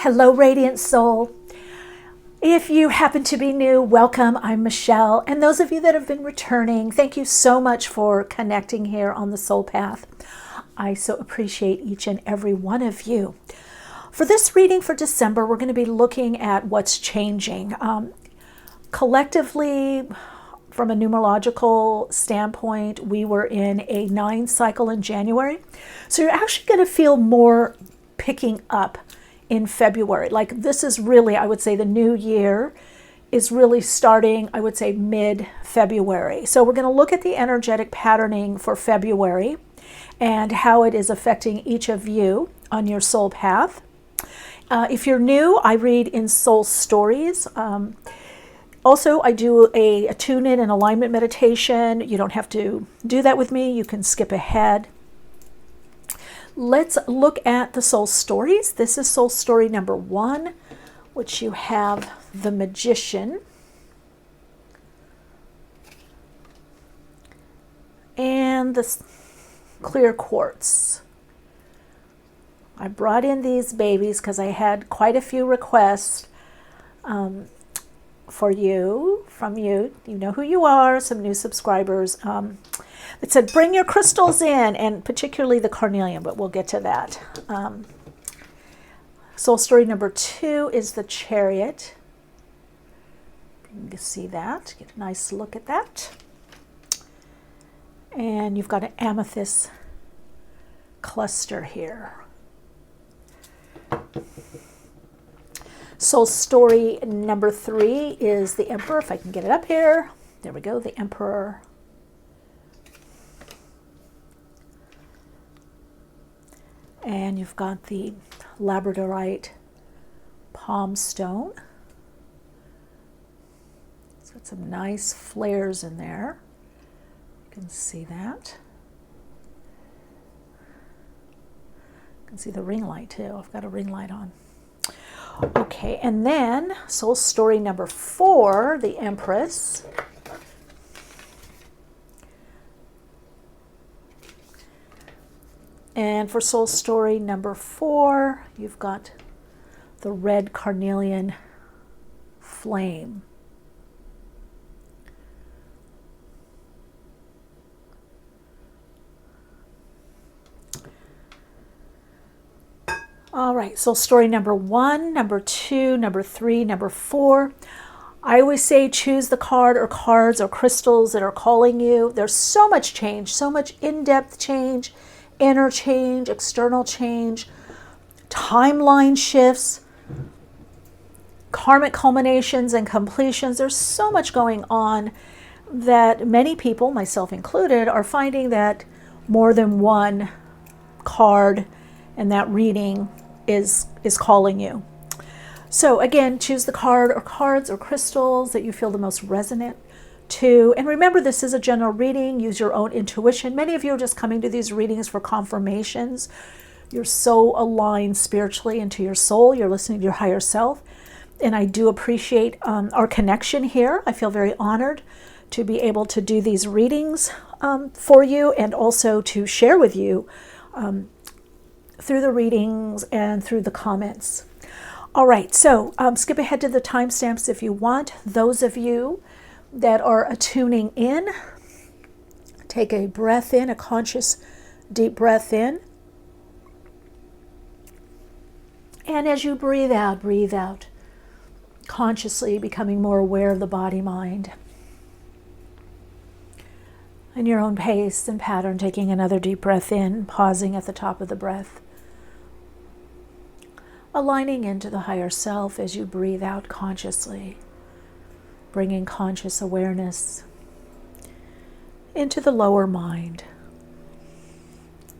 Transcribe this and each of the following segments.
Hello, Radiant Soul. If you happen to be new, welcome. I'm Michele. And those of you that have been returning, thank you so much for connecting here on the Soul Path. I so appreciate each and every one of you. For this reading for December, we're going to be looking at what's changing. Collectively, from a numerological standpoint, we were in a 9 cycle in January. So you're actually going to feel more picking up in February. Like this is really, I would say the new year is really starting, I would say mid-February. So we're going to look at the energetic patterning for February and how it is affecting each of you on your soul path. If you're new, I read in soul stories. Also, I do a tune-in and alignment meditation. You don't have to do that with me. You can skip ahead. Let's look at the soul stories. This is soul story number 1, which you have the Magician. And the clear quartz. I brought in these babies because I had quite a few requests from you. You know who you are, some new subscribers. It said, bring your crystals in, and particularly the Carnelian, but we'll get to that. Soul story number 2 is the Chariot. You can see that, get a nice look at that. And you've got an amethyst cluster here. Soul story number 3 is the Emperor. If I can get it up here. There we go, the Emperor. And you've got the Labradorite palm stone. It's got some nice flares in there. You can see that. You can see the ring light too. I've got a ring light on. Okay, and then soul story number 4, the Empress. And for soul story number 4, you've got the red Carnelian flame. All right, soul story number 1, number 2, number 3, number 4. I always say choose the card or cards or crystals that are calling you. There's so much change, so much in-depth change, inner change, external change, timeline shifts, karmic culminations and completions. There's so much going on that many people, myself included, are finding that more than one card and that reading is calling you. So again, choose the card or cards or crystals that you feel the most resonant to. And remember, this is a general reading. Use your own intuition. Many of you are just coming to these readings for confirmations. You're so aligned spiritually into your soul. You're listening to your higher self. And I do appreciate our connection here. I feel very honored to be able to do these readings for you and also to share with you through the readings and through the comments. All right, so skip ahead to the timestamps if you want. Those of you that are attuning in, take a breath in, a conscious deep breath in. And as you breathe out, consciously becoming more aware of the body-mind. In your own pace and pattern, taking another deep breath in, pausing at the top of the breath. Aligning into the higher self as you breathe out consciously. Bringing conscious awareness into the lower mind.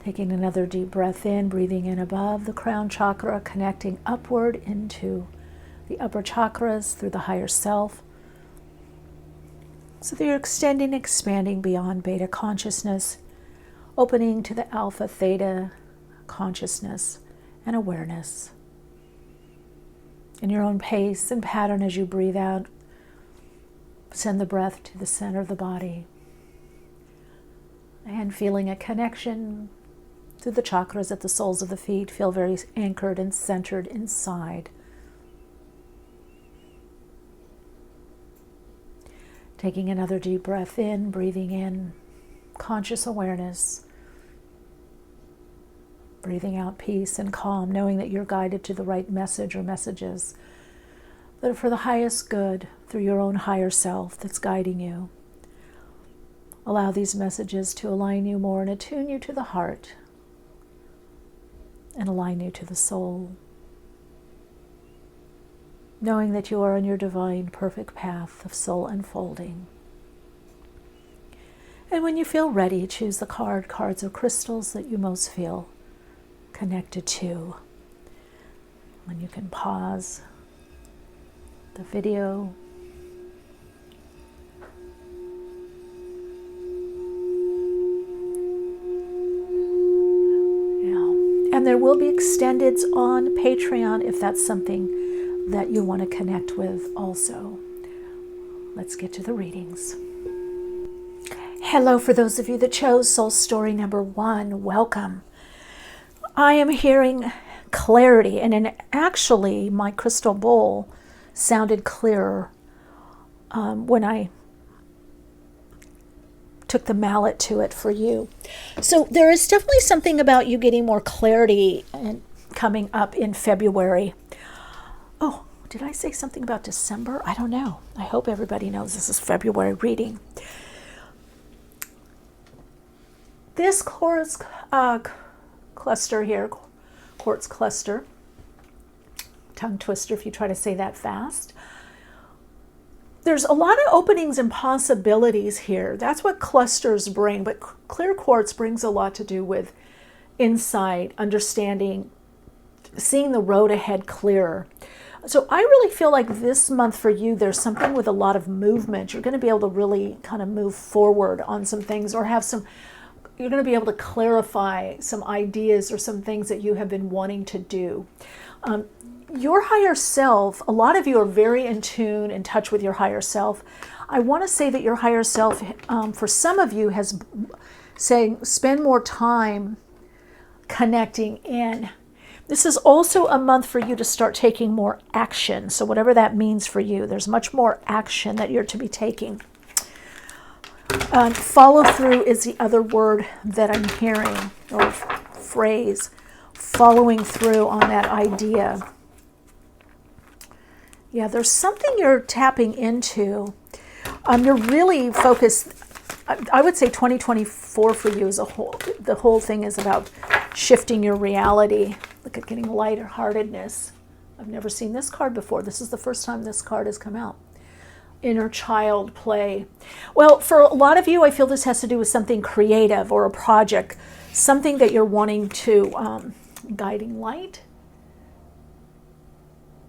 Taking another deep breath in, breathing in above the crown chakra, connecting upward into the upper chakras through the higher self. So that you're extending, expanding beyond beta consciousness, opening to the alpha, theta consciousness and awareness. In your own pace and pattern as you breathe out, send the breath to the center of the body and feeling a connection through the chakras at the soles of the feet. Feel very anchored and centered inside. Taking another deep breath in, breathing in conscious awareness. Breathing out peace and calm, knowing that you're guided to the right message or messages that are for the highest good through your own higher self that's guiding you. Allow these messages to align you more and attune you to the heart and align you to the soul. Knowing that you are on your divine, perfect path of soul unfolding. And when you feel ready, choose the cards or crystals that you most feel connected to. When you can pause the video. Yeah. And there will be extendeds on Patreon if that's something that you want to connect with also. Let's get to the readings. Hello, for those of you that chose soul story number 1, welcome. I am hearing clarity, and actually my crystal bowl sounded clearer when I took the mallet to it for you. So there is definitely something about you getting more clarity and coming up in February. Oh, did I say something about December? I don't know. I hope everybody knows this is February reading. This Quartz cluster here, Quartz cluster, tongue twister if you try to say that fast. There's a lot of openings and possibilities here. That's what clusters bring, but clear quartz brings a lot to do with insight, understanding, seeing the road ahead clearer. So I really feel like this month for you, there's something with a lot of movement. You're going to be able to really kind of move forward on some things, or have some, you're going to be able to clarify some ideas or some things that you have been wanting to do. Your higher self, a lot of you are very in tune, in touch with your higher self. I want to say that your higher self, for some of you, has saying spend more time connecting in. This is also a month for you to start taking more action. So whatever that means for you, there's much more action that you're to be taking. Follow through is the other word that I'm hearing, or phrase. Following through on that idea. Yeah, there's something you're tapping into. You're really focused. I would say 2024 for you as a whole. The whole thing is about shifting your reality. Look at getting lighter-heartedness. I've never seen this card before. This is the first time this card has come out. Inner child play. Well, for a lot of you, I feel this has to do with something creative or a project, something that you're wanting to, guiding light,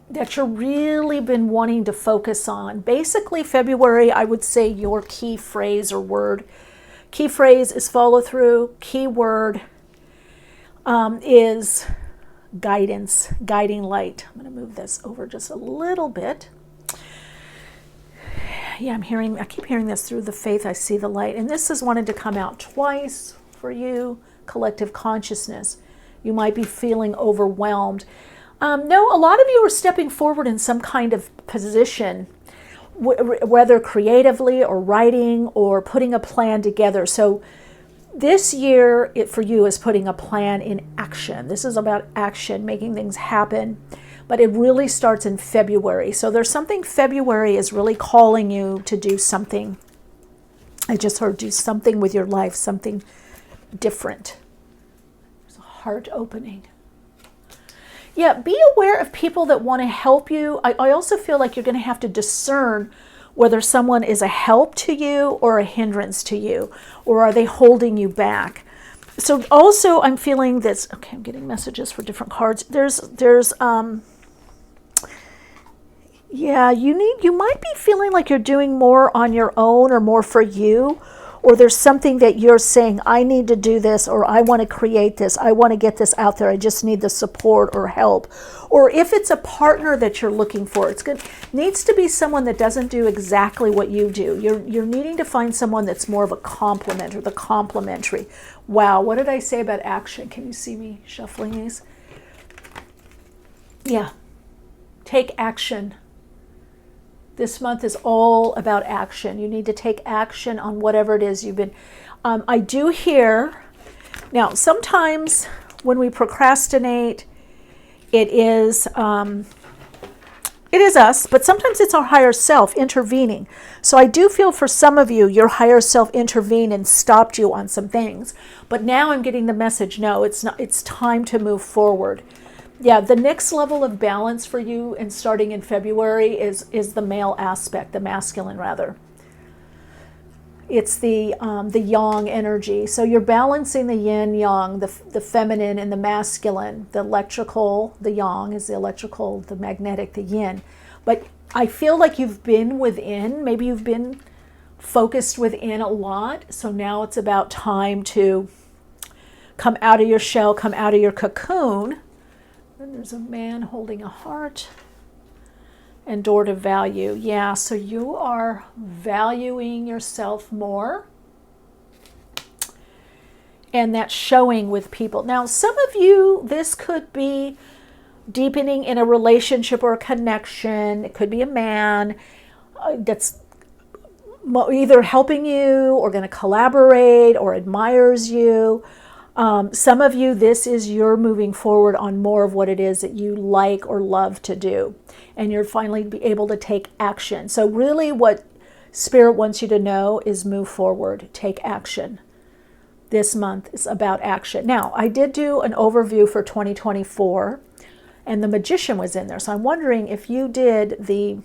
that you're really been wanting to focus on. Basically, February, I would say your key phrase or word. Key phrase is follow through. Key word is guidance, guiding light. I'm going to move this over just a little bit. Yeah, I keep hearing this through the faith, I see the light. And this has wanted to come out twice for you, collective consciousness. You might be feeling overwhelmed. No, a lot of you are stepping forward in some kind of position, whether creatively or writing or putting a plan together. So this year for you is putting a plan in action. This is about action, making things happen. But it really starts in February. So there's something February is really calling you to do something. I just heard do something with your life, something different. There's a heart opening. Yeah, be aware of people that want to help you. I also feel like you're going to have to discern whether someone is a help to you or a hindrance to you, or are they holding you back. So also I'm feeling this, okay, I'm getting messages for different cards. Yeah, you might be feeling like you're doing more on your own or more for you, or there's something that you're saying, I need to do this, or I want to create this, I want to get this out there, I just need the support or help. Or if it's a partner that you're looking for, it's good, needs to be someone that doesn't do exactly what you do. You're needing to find someone that's more of a complement, or the complementary. Wow, what did I say about action? Can you see me shuffling these? Yeah, take action. This month is all about action. You need to take action on whatever it is you've been. I do hear, now sometimes when we procrastinate, it is us, but sometimes it's our higher self intervening. So I do feel for some of you, your higher self intervened and stopped you on some things. But now I'm getting the message, no, it's not. It's time to move forward. Yeah, the next level of balance for you, and starting in February, is the male aspect, the masculine rather. It's the yang energy. So you're balancing the yin yang, the feminine and the masculine. The electrical, the yang is the electrical, the magnetic, the yin. But I feel like you've been within, maybe you've been focused within a lot. So now it's about time to come out of your shell, come out of your cocoon. And there's a man holding a heart. And door to value. Yeah, so you are valuing yourself more. And that's showing with people. Now, some of you, this could be deepening in a relationship or a connection. It could be a man that's either helping you or going to collaborate or admires you. Some of you, this is you're moving forward on more of what it is that you like or love to do. And you're finally be able to take action. So really what Spirit wants you to know is move forward, take action. This month is about action. Now, I did do an overview for 2024, and the Magician was in there. So I'm wondering if you did the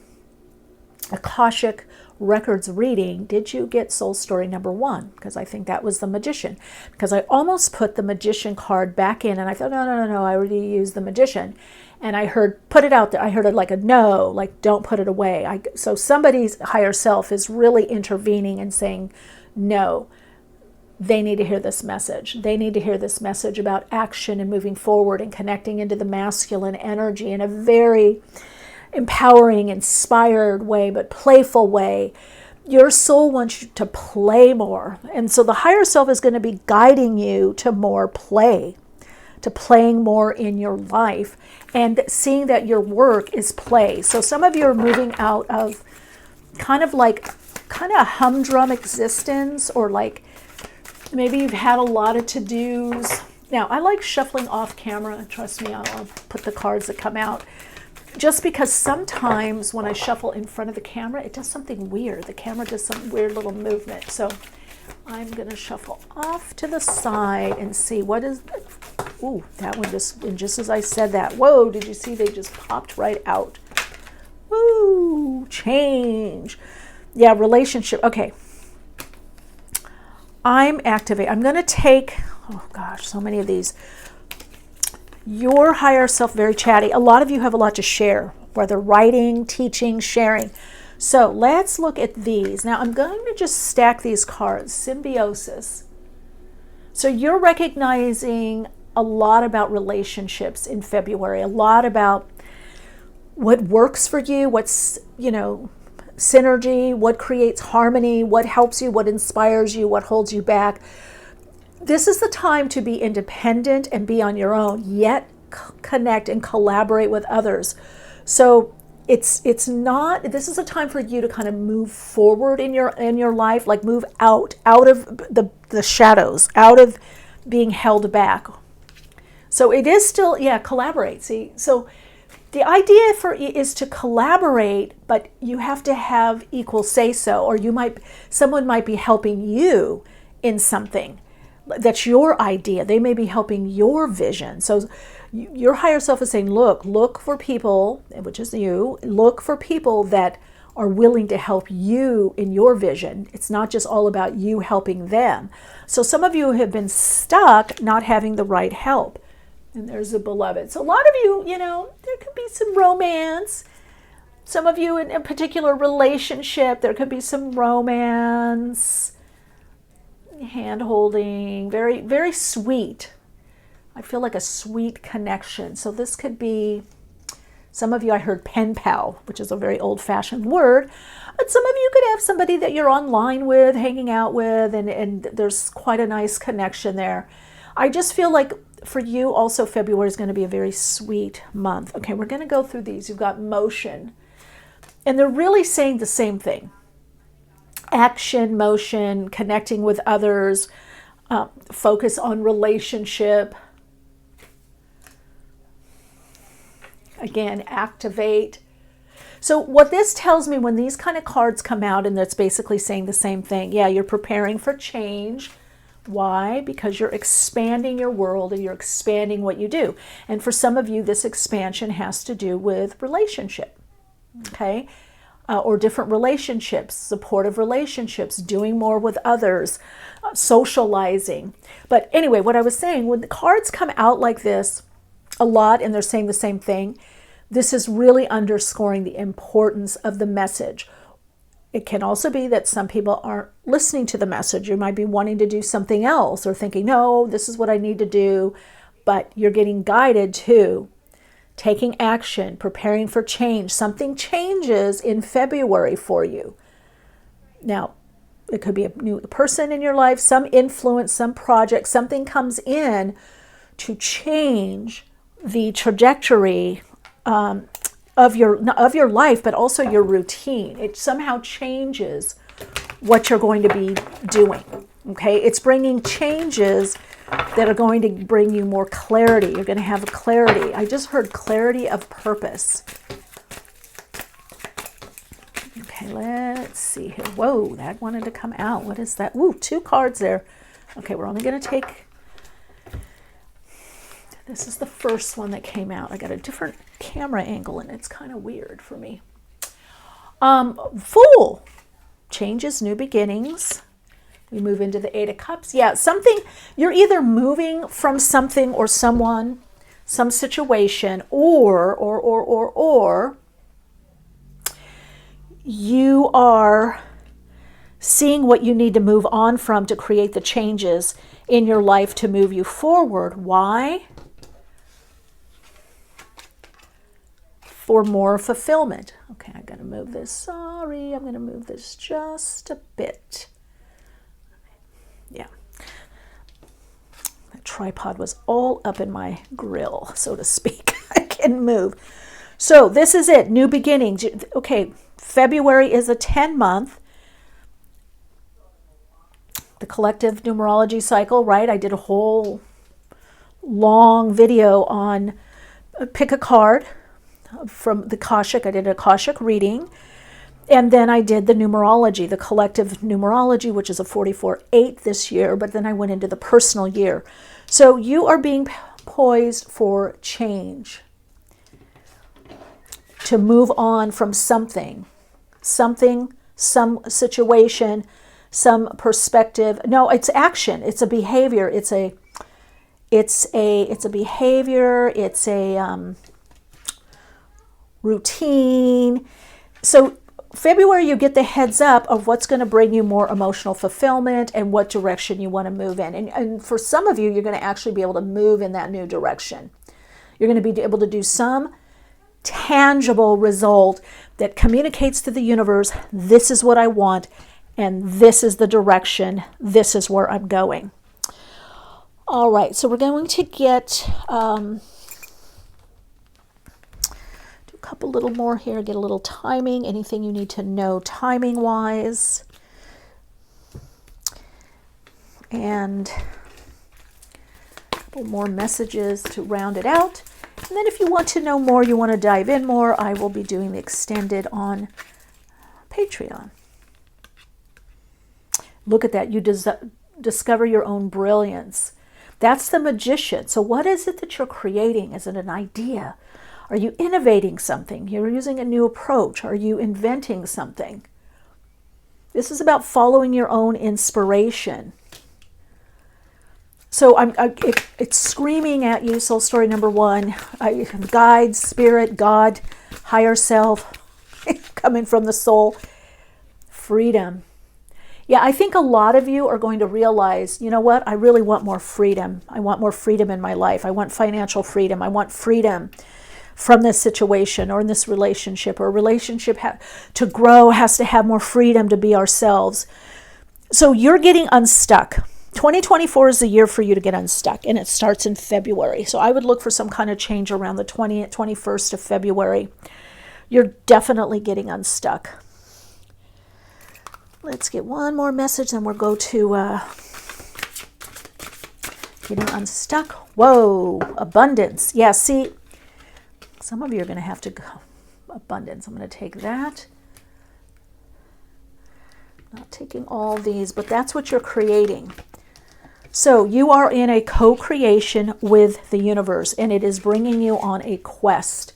Akashic Records reading, did you get Soul Story number 1? Because I think that was the Magician. Because I almost put the Magician card back in, and I thought, no, I already used the Magician. And I heard, put it out there. I heard it like a no, like don't put it away. So somebody's higher self is really intervening and saying, no, they need to hear this message. They need to hear this message about action and moving forward and connecting into the masculine energy in a very empowering, inspired way, but playful way. Your soul wants you to play more. And so the higher self is going to be guiding you to more play, to playing more in your life and seeing that your work is play. So some of you are moving out of kind of humdrum existence, or like maybe you've had a lot of to-dos. Now, I like shuffling off camera. Trust me, I'll put the cards that come out. Just because sometimes when I shuffle in front of the camera, it does something weird. The camera does some weird little movement. So I'm going to shuffle off to the side and see what is... Ooh, that one just as I said that. Whoa, did you see they just popped right out? Woo, change. Yeah, relationship. Okay. I'm activating. I'm going to take... Oh, gosh, so many of these. Your higher self, very chatty. A lot of you have a lot to share, whether writing, teaching, sharing. So let's look at these. Now I'm going to just stack these cards. Symbiosis. So you're recognizing a lot about relationships in February, a lot about what works for you, what's, synergy, what creates harmony, what helps you, what inspires you, what holds you back. This is the time to be independent and be on your own, yet connect and collaborate with others. So this is a time for you to kind of move forward in your life, like move out of the shadows, out of being held back. So it is still, collaborate. See, so the idea is to collaborate, but you have to have equal say-so, or someone might be helping you in something. That's your idea. They may be helping your vision. So your higher self is saying, look for people, which is you, look for people that are willing to help you in your vision. It's not just all about you helping them. So some of you have been stuck not having the right help. And there's a beloved. So a lot of you, there could be some romance. Some of you in a particular relationship, there could be some romance. hand holding, very, very sweet. I feel like a sweet connection. So this could be, some of you, I heard pen pal, which is a very old-fashioned word, but some of you could have somebody that you're online with, hanging out with, and there's quite a nice connection there. I just feel like for you also February is going to be a very sweet month. Okay, we're going to go through these. You've got motion, and they're really saying the same thing. Action, motion, connecting with others, focus on relationship. Again, activate. So what this tells me when these kind of cards come out, and that's basically saying the same thing. Yeah, you're preparing for change. Why? Because you're expanding your world and you're expanding what you do. And for some of you, this expansion has to do with relationship, okay? Or different relationships, supportive relationships, doing more with others, socializing. But anyway, what I was saying, when the cards come out like this a lot and they're saying the same thing, this is really underscoring the importance of the message. It can also be that some people aren't listening to the message. You might be wanting to do something else or thinking, no, this is what I need to do, but you're getting guided to taking action, preparing for change. Something changes in February for you. Now, it could be a new person in your life, some influence, some project, something comes in to change the trajectory of your life, but also your routine. It somehow changes what you're going to be doing. Okay, it's bringing changes that are going to bring you more clarity. You're going to have clarity. I just heard clarity of purpose. Okay, let's see here. Whoa, that wanted to come out. What is that? Ooh, 2 cards there. Okay, we're only going to take, this is the first one that came out. I got a different camera angle and it's kind of weird for me. Fool. Changes, new beginnings. We move into the 8 of Cups. Yeah, something, you're either moving from something or someone, some situation, or you are seeing what you need to move on from to create the changes in your life to move you forward. Why? For more fulfillment. Okay, I'm going to move this. Sorry, I'm going to move this just a bit. Yeah. That tripod was all up in my grill, so to speak. I can move. So this is it. New beginnings. Okay, February is a 10-month. The collective numerology cycle, right? I did a whole long video on pick a card from the Akashic. I did a Akashic reading. And then I did the numerology, the collective numerology, which is a 44-8 this year, but then I went into the personal year. So you are being poised for change, to move on from something, some situation, some perspective. No, it's action. It's a behavior. It's a behavior. It's a routine. So February, you get the heads up of what's going to bring you more emotional fulfillment and what direction you want to move in. And for some of you, you're going to actually be able to move in that new direction. You're going to be able to do some tangible result that communicates to the universe, this is what I want, and this is the direction, this is where I'm going. All right, so we're going to get couple little more here, get a little timing, anything you need to know timing wise, and a couple more messages to round it out. And then if you want to know more, you want to dive in more, I will be doing the extended on Patreon. Look at that, you discover your own brilliance. That's the magician. So what is it that you're creating? Is it an idea? Are you innovating something? You're using a new approach. Are you inventing something? This is about following your own inspiration. So it's screaming at you, soul story number 1. Guide, spirit, God, higher self, coming from the soul. Freedom. Yeah, I think a lot of you are going to realize, you know what, I really want more freedom. I want more freedom in my life. I want financial freedom. I want freedom from this situation or in this relationship, or a relationship to grow has to have more freedom to be ourselves. So you're getting unstuck. 2024 is the year for you to get unstuck, and it starts in February. So I would look for some kind of change around the 20th, 21st of February. You're definitely getting unstuck. Let's get one more message, then we'll go to getting unstuck. Whoa, abundance. Yeah, see, some of you are going to have to go. Abundance. I'm going to take that. Not taking all these, but that's what you're creating. So you are in a co-creation with the universe, and it is bringing you on a quest.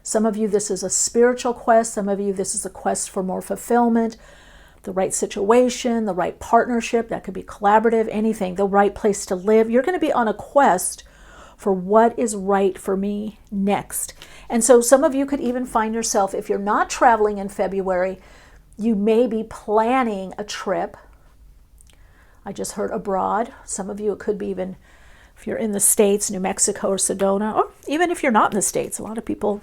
Some of you, this is a spiritual quest. Some of you, this is a quest for more fulfillment, the right situation, the right partnership. That could be collaborative, anything, the right place to live. You're going to be on a quest for what is right for me next. And so some of you could even find yourself, if you're not traveling in February, you may be planning a trip. I just heard abroad. Some of you, it could be even if you're in the States, New Mexico or Sedona, or even if you're not in the States. A lot of people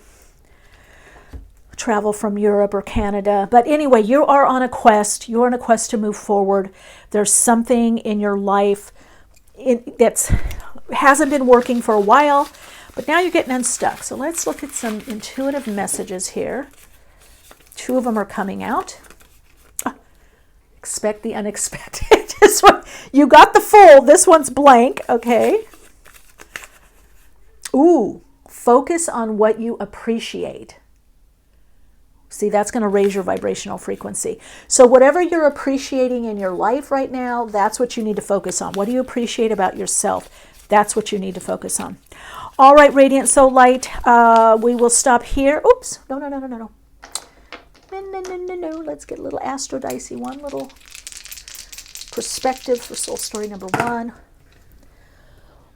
travel from Europe or Canada. But anyway, you are on a quest. You're on a quest to move forward. There's something in your life that hasn't been working for a while, but now you're getting unstuck. So let's look at some intuitive messages here. 2 of them are coming out. Expect the unexpected. This one, you got the full. This one's blank. Okay. Ooh, focus on what you appreciate. See, that's going to raise your vibrational frequency. So whatever you're appreciating in your life right now, that's what you need to focus on. What do you appreciate about yourself? That's what you need to focus on. All right, Radiant Soul Light, we will stop here. Oops, no. No. Let's get a little Astro Dicey, one little perspective for soul story number 1.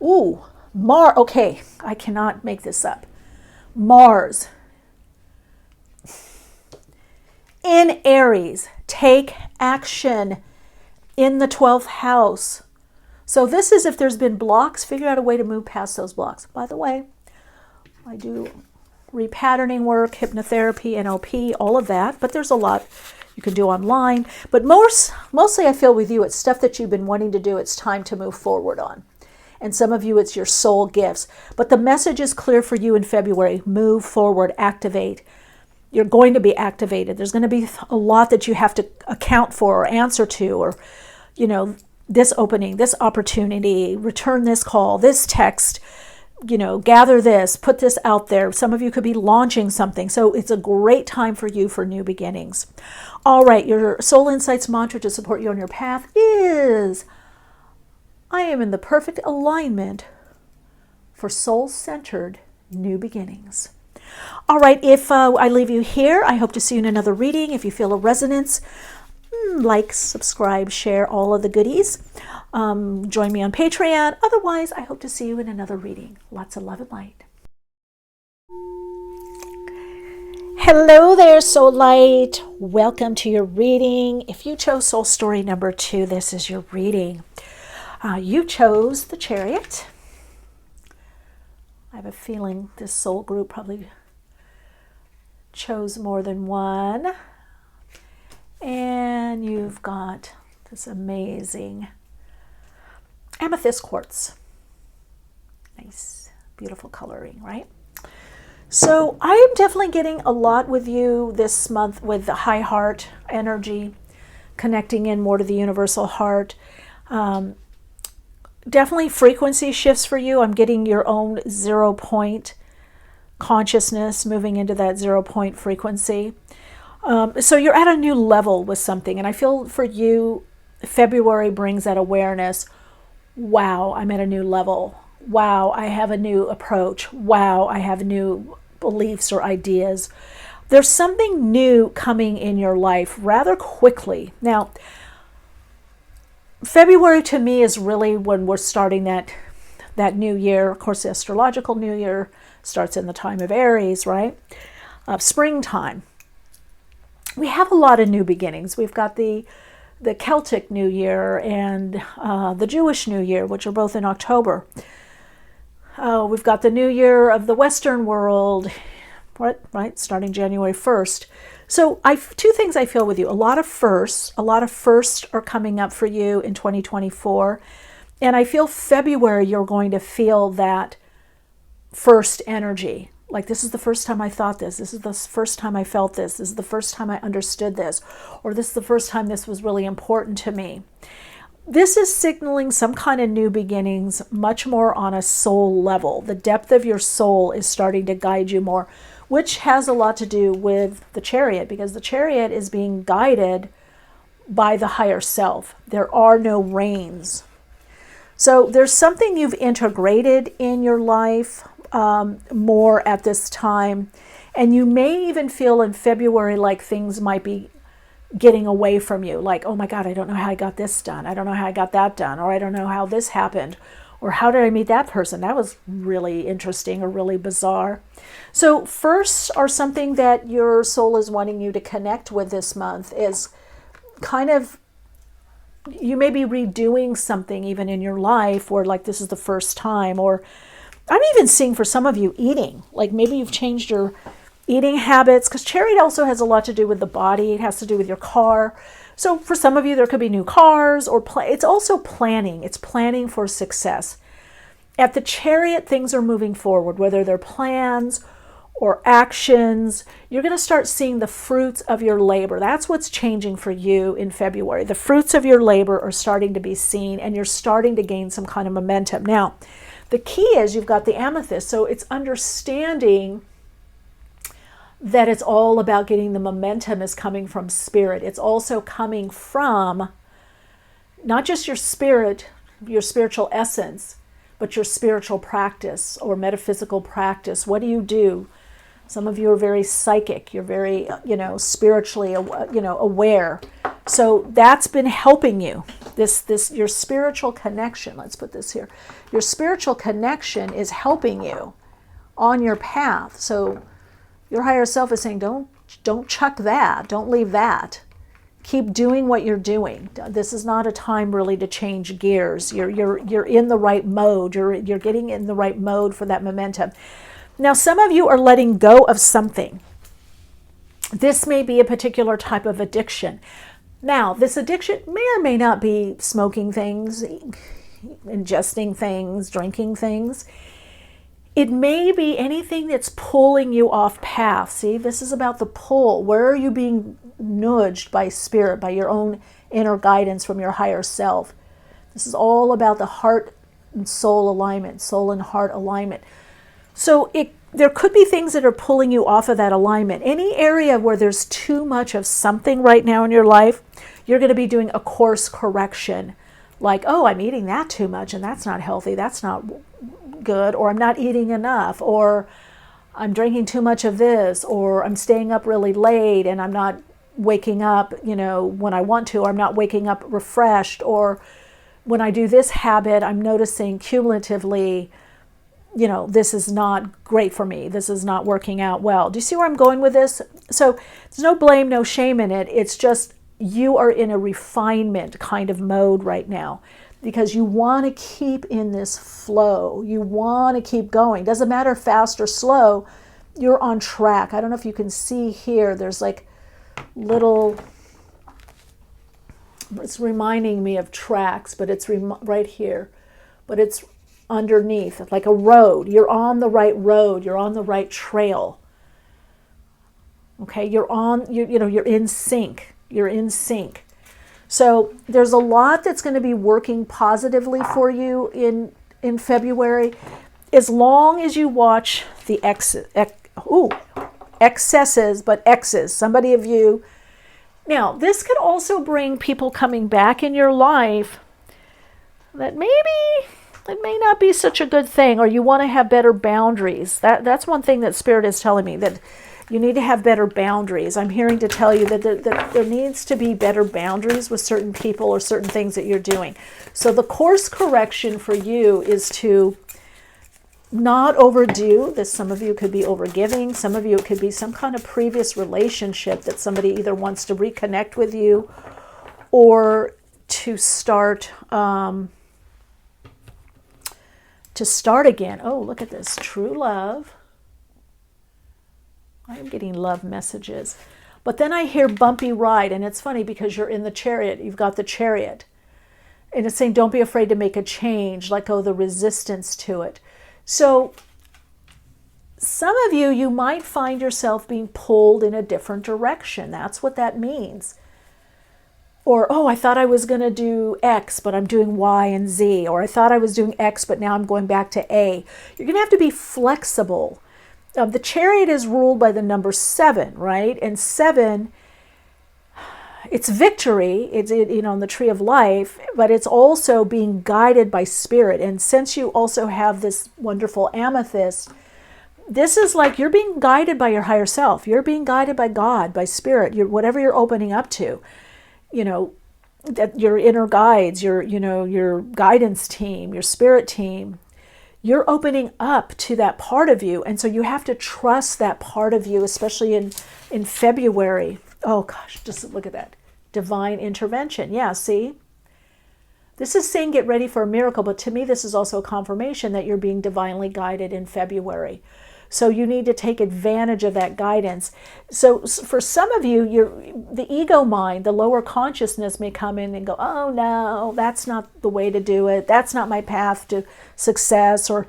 Ooh, Mars. Okay, I cannot make this up. Mars in Aries, take action in the 12th house. So this is if there's been blocks, figure out a way to move past those blocks. By the way, I do repatterning work, hypnotherapy, NLP, all of that, but there's a lot you can do online. But mostly I feel with you, it's stuff that you've been wanting to do. It's time to move forward on. And some of you, it's your soul gifts. But the message is clear for you in February. Move forward, activate. You're going to be activated. There's going to be a lot that you have to account for or answer to, or, you know, this opening, this opportunity, return this call, this text, you know, gather this, put this out there. Some of you could be launching something. So it's a great time for you for new beginnings. All right, your Soul Insights mantra to support you on your path is, I am in the perfect alignment for soul-centered new beginnings. All right, if I leave you here, I hope to see you in another reading. If you feel a resonance, like, subscribe, share all of the goodies. Join me on Patreon. Otherwise, I hope to see you in another reading. Lots of love and light. Hello there, Soul Light. Welcome to your reading. If you chose Soul Story number 2, this is your reading. You chose the Chariot. I have a feeling this soul group probably chose more than one. And you've got this amazing Amethyst Quartz. Nice, beautiful coloring, right? So I am definitely getting a lot with you this month with the high heart energy, connecting in more to the universal heart. Definitely frequency shifts for you. I'm getting your own 0 point consciousness moving into that 0 point frequency. So you're at a new level with something. And I feel for you, February brings that awareness. Wow, I'm at a new level. Wow, I have a new approach. Wow, I have new beliefs or ideas. There's something new coming in your life rather quickly. Now, February to me is really when we're starting that new year. Of course, the astrological new year starts in the time of Aries, right? Springtime. We have a lot of new beginnings. We've got the the Celtic New Year and the Jewish New Year, which are both in October. We've got the New Year of the Western world, right, starting January 1st. So two things I feel with you. A lot of firsts are coming up for you in 2024. And I feel February, you're going to feel that first energy. Like, this is the first time I thought this. This is the first time I felt this. This is the first time I understood this. Or this is the first time this was really important to me. This is signaling some kind of new beginnings, much more on a soul level. The depth of your soul is starting to guide you more, which has a lot to do with the Chariot, because the Chariot is being guided by the higher self. There are no reins. So there's something you've integrated in your life more at this time. And you may even feel in February like things might be getting away from you. Like, oh my God, I don't know how I got this done. I don't know how I got that done. Or I don't know how this happened. Or how did I meet that person? That was really interesting or really bizarre. So firsts are something that your soul is wanting you to connect with this month, is kind of, you may be redoing something even in your life, or like this is the first time. Or I'm even seeing for some of you eating, like maybe you've changed your eating habits, because Chariot also has a lot to do with the body. It has to do with your car. So for some of you, there could be new cars, or it's also planning. It's planning for success. At the Chariot, things are moving forward, whether they're plans or actions. You're going to start seeing the fruits of your labor. That's what's changing for you in February. The fruits of your labor are starting to be seen, and you're starting to gain some kind of momentum. Now, the key is you've got the Amethyst, so it's understanding that it's all about getting the momentum is coming from spirit. It's also coming from not just your spirit, your spiritual essence, but your spiritual practice or metaphysical practice. What do you do? Some of you are very psychic. You're very, spiritually, aware. So that's been helping you. Your spiritual connection, let's put this here. Your spiritual connection is helping you on your path. So your higher self is saying, don't chuck that. Don't leave that. Keep doing what you're doing. This is not a time really to change gears. You're in the right mode. You're getting in the right mode for that momentum. Now, some of you are letting go of something. This may be a particular type of addiction. Now, this addiction may or may not be smoking things, ingesting things, drinking things. It may be anything that's pulling you off path. See, this is about the pull. Where are you being nudged by spirit, by your own inner guidance from your higher self? This is all about the heart and soul alignment, soul and heart alignment. So there could be things that are pulling you off of that alignment. Any area where there's too much of something right now in your life, you're going to be doing a course correction. Like, oh, I'm eating that too much and that's not healthy. That's not good. Or I'm not eating enough. Or I'm drinking too much of this. Or I'm staying up really late and I'm not waking up, when I want to. Or I'm not waking up refreshed. Or when I do this habit, I'm noticing cumulatively, this is not great for me. This is not working out well. Do you see where I'm going with this? So there's no blame, no shame in it. It's just you are in a refinement kind of mode right now because you want to keep in this flow. You want to keep going. Doesn't matter fast or slow, you're on track. I don't know if you can see here, there's like little, it's reminding me of tracks, but it's right here, but it's underneath, like a road. You're on the right road. You're on the right trail. Okay, you're in sync. You're in sync. So there's a lot that's going to be working positively for you in February, as long as you watch the excesses, but X's. Somebody of you. Now, this could also bring people coming back in your life that maybe it may not be such a good thing, or you want to have better boundaries. That's one thing that Spirit is telling me, that you need to have better boundaries. I'm hearing to tell you that there needs to be better boundaries with certain people or certain things that you're doing. So the course correction for you is to not overdo this. Some of you could be overgiving. Some of you, it could be some kind of previous relationship that somebody either wants to reconnect with you, or to start again. Oh, look at this. True love. I am getting love messages. But then I hear bumpy ride, and it's funny because you're in the chariot. You've got the chariot. And it's saying, don't be afraid to make a change, let go of the resistance to it. So some of you, you might find yourself being pulled in a different direction. That's what that means. Or, oh, I thought I was going to do X, but I'm doing Y and Z. Or I thought I was doing X, but now I'm going back to A. You're going to have to be flexible. The chariot is ruled by the number 7, right? And 7, it's victory. It's in the tree of life, but it's also being guided by spirit. And since you also have this wonderful amethyst, this is like you're being guided by your higher self. You're being guided by God, by spirit. Whatever you're opening up to. That your inner guides, your guidance team, your spirit team, you're opening up to that part of you. And so you have to trust that part of you, especially in February. Oh gosh, just look at that. Divine intervention. Yeah, see? This is saying get ready for a miracle, but to me this is also a confirmation that you're being divinely guided in February. So you need to take advantage of that guidance. So for some of you, the ego mind, the lower consciousness may come in and go, oh no, that's not the way to do it. That's not my path to success. Or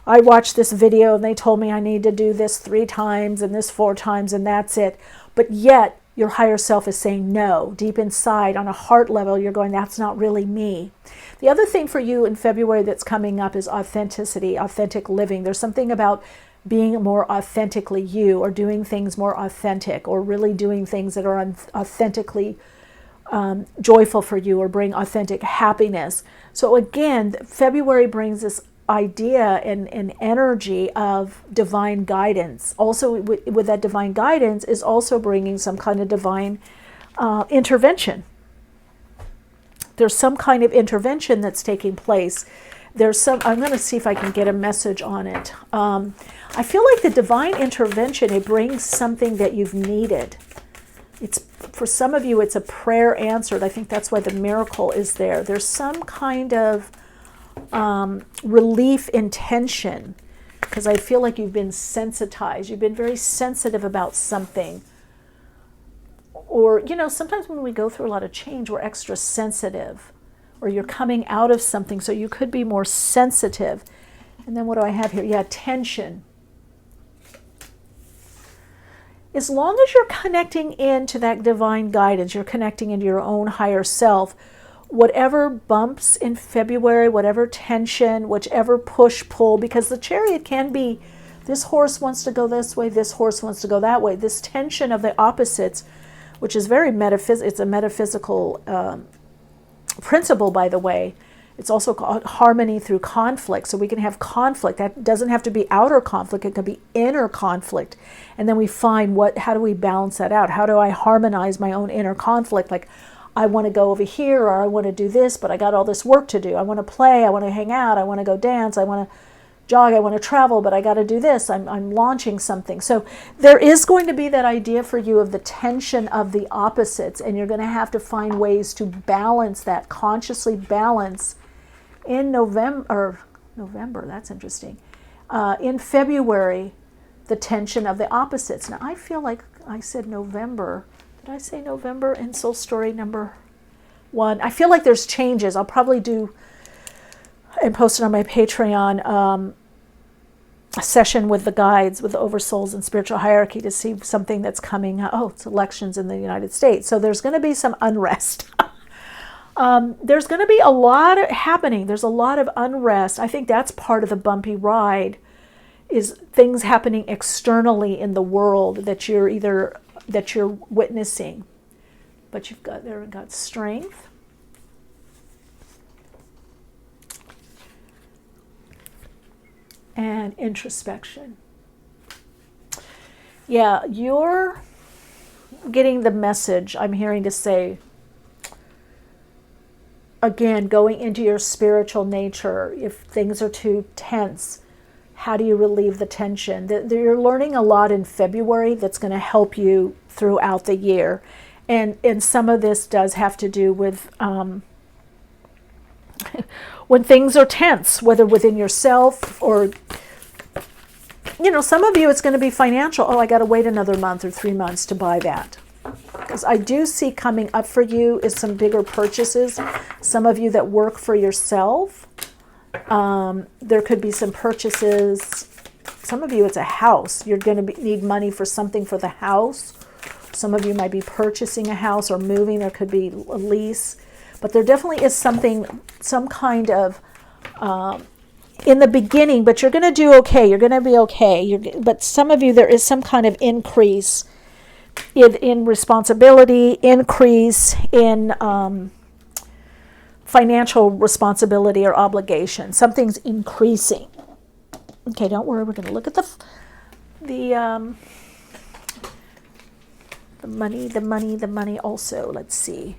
I watched this video and they told me I need to do this 3 times and this 4 times and that's it. But yet your higher self is saying no. Deep inside, on a heart level, you're going, that's not really me. The other thing for you in February that's coming up is authenticity, authentic living. There's something about being more authentically you, or doing things more authentic, or really doing things that are authentically joyful for you, or bring authentic happiness. So again, February brings this idea and energy of divine guidance. Also with that divine guidance is also bringing some kind of divine intervention. There's some kind of intervention that's taking place. I'm going to see if I can get a message on it. I feel like the divine intervention, it brings something that you've needed. It's for some of you, it's a prayer answered. I think that's why the miracle is there. There's some kind of relief intention, because I feel like you've been sensitized. You've been very sensitive about something. Or, sometimes when we go through a lot of change, we're extra sensitive. Or you're coming out of something, so you could be more sensitive. And then what do I have here? Yeah, tension. As long as you're connecting into that divine guidance, you're connecting into your own higher self, whatever bumps in February, whatever tension, whichever push-pull, because the chariot can be, this horse wants to go this way, this horse wants to go that way. This tension of the opposites, which is very metaphysical, it's a metaphysical principle, by the way. It's also called harmony through conflict. So we can have conflict. That doesn't have to be outer conflict. It could be inner conflict. And then we find how do we balance that out? How do I harmonize my own inner conflict? Like, I want to go over here, or I want to do this, but I got all this work to do. I want to play. I want to hang out. I want to go dance. I want to jog. I want to travel, but I got to do this. I'm launching something. So there is going to be that idea for you of the tension of the opposites, and you're going to have to find ways to balance that, consciously balance in November, that's interesting. In February, the tension of the opposites. Now, I feel like I said November. Did I say November in Soul Story number 1? I feel like there's changes. I'll probably do and post it on my Patreon, a session with the guides, with the oversouls and spiritual hierarchy, to see something that's coming. Oh, it's elections in the United States. So there's going to be some unrest. There's going to be a lot happening. There's a lot of unrest. I think that's part of the bumpy ride, is things happening externally in the world that you're witnessing. But you've got strength. And introspection. Yeah, you're getting the message I'm hearing to say, again, going into your spiritual nature. If things are too tense, how do you relieve the tension? You're learning a lot in February that's going to help you throughout the year. And some of this does have to do with when things are tense, whether within yourself or, some of you it's going to be financial. Oh, I got to wait another month or 3 months to buy that. Because I do see coming up for you is some bigger purchases. Some of you that work for yourself, there could be some purchases. Some of you it's a house. You're going to need money for something for the house. Some of you might be purchasing a house or moving. There could be a lease. But there definitely is something, some kind of, in the beginning, but you're going to do okay. You're going to be okay. But some of you, there is some kind of increase in responsibility, increase in financial responsibility or obligation. Something's increasing. Okay, don't worry. We're going to look at the money also. Let's see.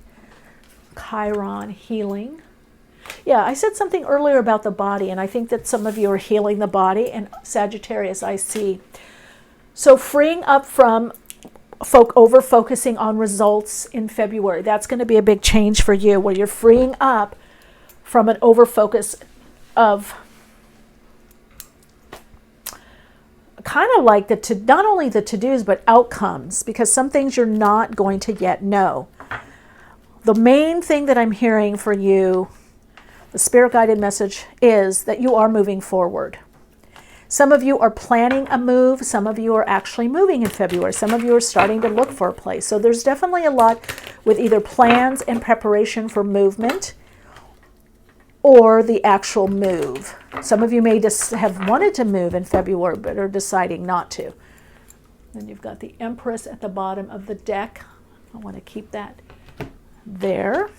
Chiron, healing. Yeah, I said something earlier about the body, and I think that some of you are healing the body, and Sagittarius, I see. So freeing up from over-focusing on results in February. That's going to be a big change for you, where you're freeing up from an over-focus of kind of like not only the to-dos, but outcomes, because some things you're not going to yet know. The main thing that I'm hearing for you, the spirit-guided message, is that you are moving forward. Some of you are planning a move. Some of you are actually moving in February. Some of you are starting to look for a place. So there's definitely a lot with either plans and preparation for movement or the actual move. Some of you may just have wanted to move in February but are deciding not to. And you've got the Empress at the bottom of the deck. I want to keep that there.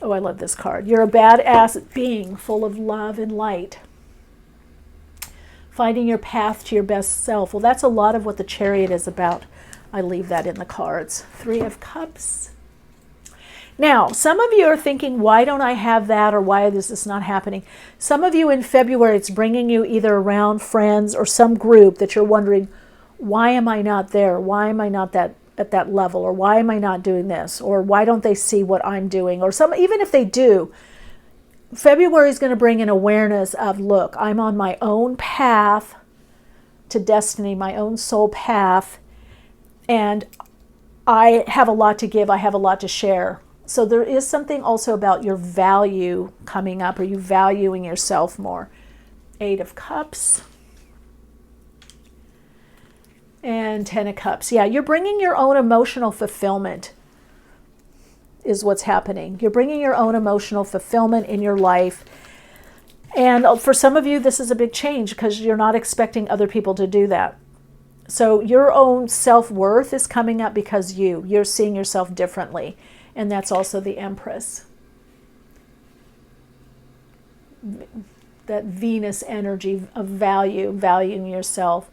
Oh, I love this card. You're a badass being full of love and light. Finding your path to your best self. Well, that's a lot of what the Chariot is about. I leave that in the cards. 3 of Cups. Now, some of you are thinking, why don't I have that, or why is this not happening? Some of you in February, it's bringing you either around friends or some group that you're wondering, why am I not there? Why am I not at that level? Or why am I not doing this? Or why don't they see what I'm doing? Or even if they do, February is going to bring an awareness of, look, I'm on my own path to destiny, my own soul path, and I have a lot to give, I have a lot to share. So there is something also about your value coming up, or you valuing yourself more. 8 of Cups and 10 of Cups. Yeah, you're bringing your own emotional fulfillment is what's happening. You're bringing your own emotional fulfillment in your life. And for some of you, this is a big change because you're not expecting other people to do that. So your own self-worth is coming up because you're seeing yourself differently. And that's also the Empress. That Venus energy of valuing yourself.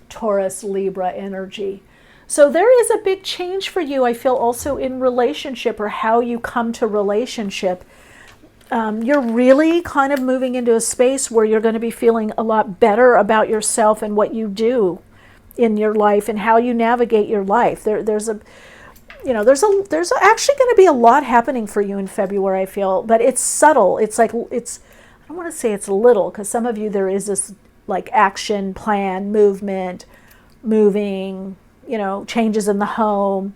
Taurus, Libra energy. So there is a big change for you, I feel, also in relationship, or how you come to relationship. You're really kind of moving into a space where you're going to be feeling a lot better about yourself and what you do in your life and how you navigate your life. There's actually going to be a lot happening for you in February, I feel, but it's subtle. I don't want to say it's little, because some of you, there is this like action plan, movement, moving, changes in the home.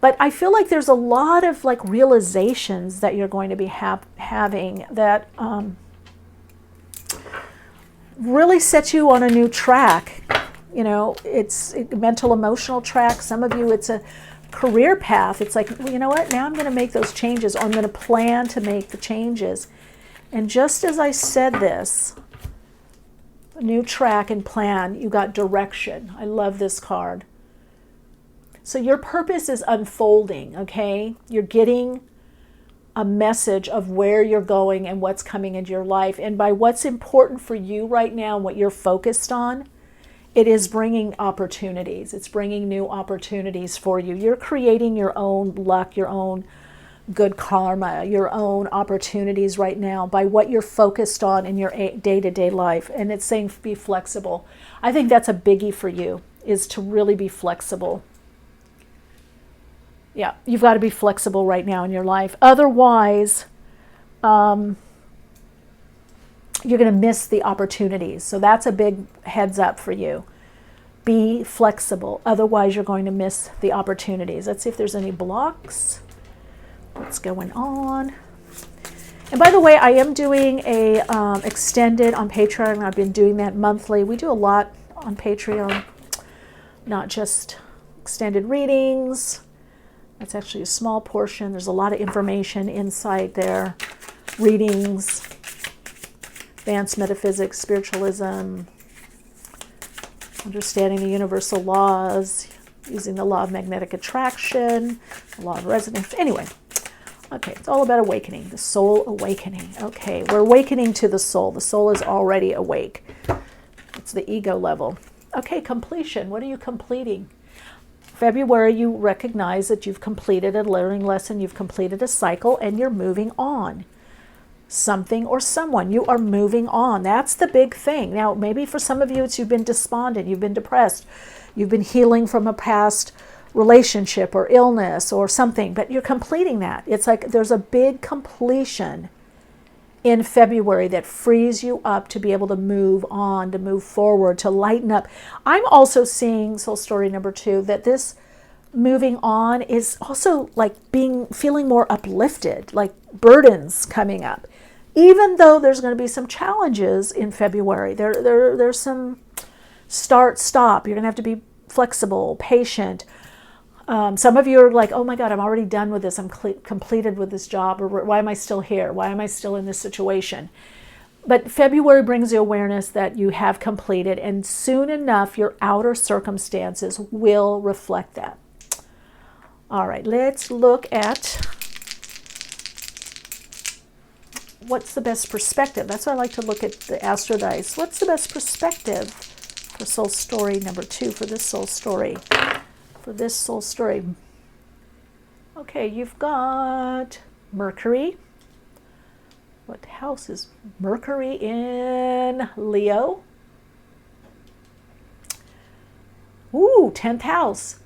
But I feel like there's a lot of like realizations that you're going to be having that really set you on a new track. It's a mental, emotional track. Some of you, it's a career path. It's like, well, you know what? Now I'm going to make those changes, or I'm going to plan to make the changes. And just as I said this, a new track and plan, you got direction. I love this card. So your purpose is unfolding, okay? You're getting a message of where you're going and what's coming into your life. And by what's important for you right now and what you're focused on, it is bringing opportunities. It's bringing new opportunities for you. You're creating your own luck, your own good karma, your own opportunities right now by what you're focused on in your day-to-day life. And it's saying be flexible. I think that's a biggie for you, is to really be flexible. Yeah, you've got to be flexible right now in your life. Otherwise, you're going to miss the opportunities. So that's a big heads up for you. Be flexible. Otherwise, you're going to miss the opportunities. Let's see if there's any blocks. What's going on? And by the way, I am doing a extended on Patreon. I've been doing that monthly. We do a lot on Patreon, not just extended readings. That's actually a small portion. There's a lot of information inside there. Readings, advanced metaphysics, spiritualism, understanding the universal laws, using the law of magnetic attraction, the law of resonance. Anyway, okay, it's all about awakening, the soul awakening. Okay, we're awakening to the soul. The soul is already awake. It's the ego level. Okay, completion. What are you completing? February, you recognize that you've completed a learning lesson, you've completed a cycle, and you're moving on. Something or someone, you are moving on. That's the big thing. Now, maybe for some of you, it's you've been despondent, you've been depressed, you've been healing from a past relationship or illness or something, but you're completing that. It's like there's a big completion in February that frees you up to be able to move on, to move forward, to lighten up. I'm also seeing, soul story number 2, that this moving on is also like feeling more uplifted, like burdens coming up. Even though there's going to be some challenges in February, there's some start, stop. You're going to have to be flexible, patient. Some of you are like, oh my God, I'm already done with this. I'm completed with this job. Or why am I still here? Why am I still in this situation? But February brings the awareness that you have completed, and soon enough, your outer circumstances will reflect that. All right, let's look at what's the best perspective. That's why I like to look at the astro dice. What's the best perspective for soul story number 2, for this soul story? For this soul story. Okay, you've got Mercury. What house is Mercury in? Leo. Ooh, 10th house.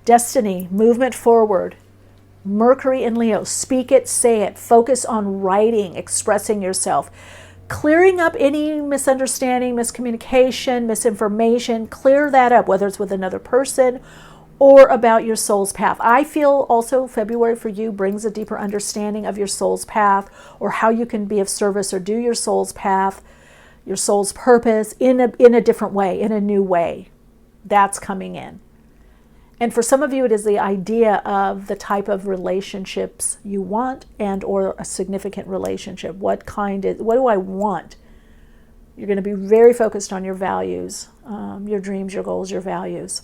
Destiny, movement forward. Mercury in Leo. Speak it, say it. Focus on writing, expressing yourself. Clearing up any misunderstanding, miscommunication, misinformation. Clear that up, whether it's with another person or about your soul's path. I feel also February for you brings a deeper understanding of your soul's path, or how you can be of service or do your soul's path, your soul's purpose in a different way, in a new way. That's coming in. And for some of you, it is the idea of the type of relationships you want, and or a significant relationship. What do I want? You're going to be very focused on your values, your dreams, your goals, your values.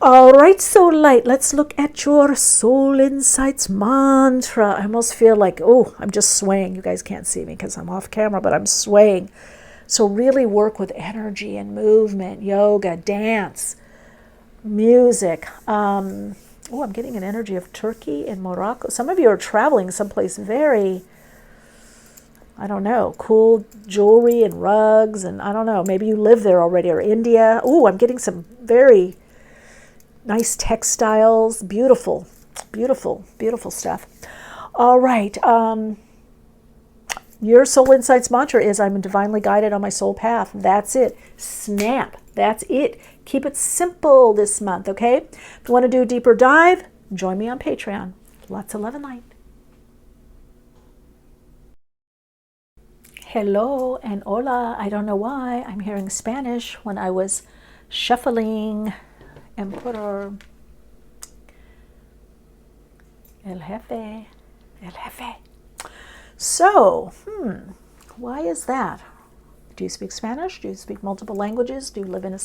All right, Soul Light, let's look at your Soul Insights mantra. I almost feel like, oh, I'm just swaying. You guys can't see me because I'm off camera, but I'm swaying. So really work with energy and movement, yoga, dance, music. I'm getting an energy of Turkey and Morocco. Some of you are traveling someplace very, I don't know, cool jewelry and rugs, and I don't know, maybe you live there already, or India. Oh, I'm getting some very nice textiles. Beautiful, beautiful, beautiful stuff. All right. Your Soul Insights mantra is, I'm divinely guided on my soul path. That's it. Snap. That's it. Keep it simple this month, okay? If you want to do a deeper dive, join me on Patreon. Lots of love and light. Hello and hola. I don't know why I'm hearing Spanish when I was shuffling. Emperor. El jefe. El jefe. So, why is that? Do you speak Spanish? Do you speak multiple languages? Do you live in a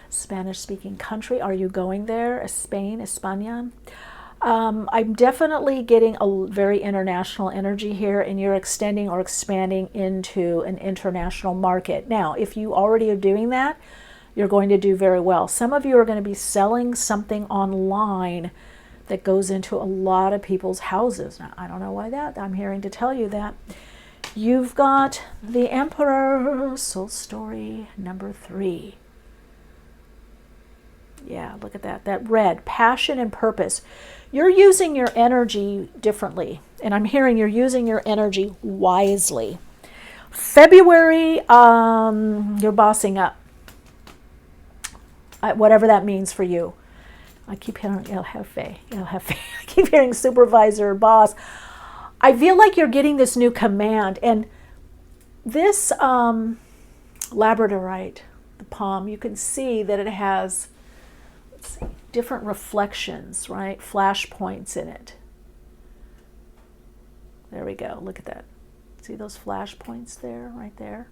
Spanish-speaking country? Are you going there? Spain, España? I'm definitely getting a very international energy here, and you're extending or expanding into an international market. Now, if you already are doing that, you're going to do very well. Some of you are going to be selling something online that goes into a lot of people's houses. Now, I don't know why that. I'm hearing to tell you that. You've got the Emperor, soul story number 3. Yeah, look at that. That red, passion and purpose. You're using your energy differently. And I'm hearing you're using your energy wisely. February, you're bossing up. Whatever that means for you. I keep hearing El Jefe. I keep hearing supervisor, boss. I feel like you're getting this new command. And this Labradorite, the palm, you can see that it has different reflections, right? Flash points in it. There we go. Look at that. See those flash points there, right there?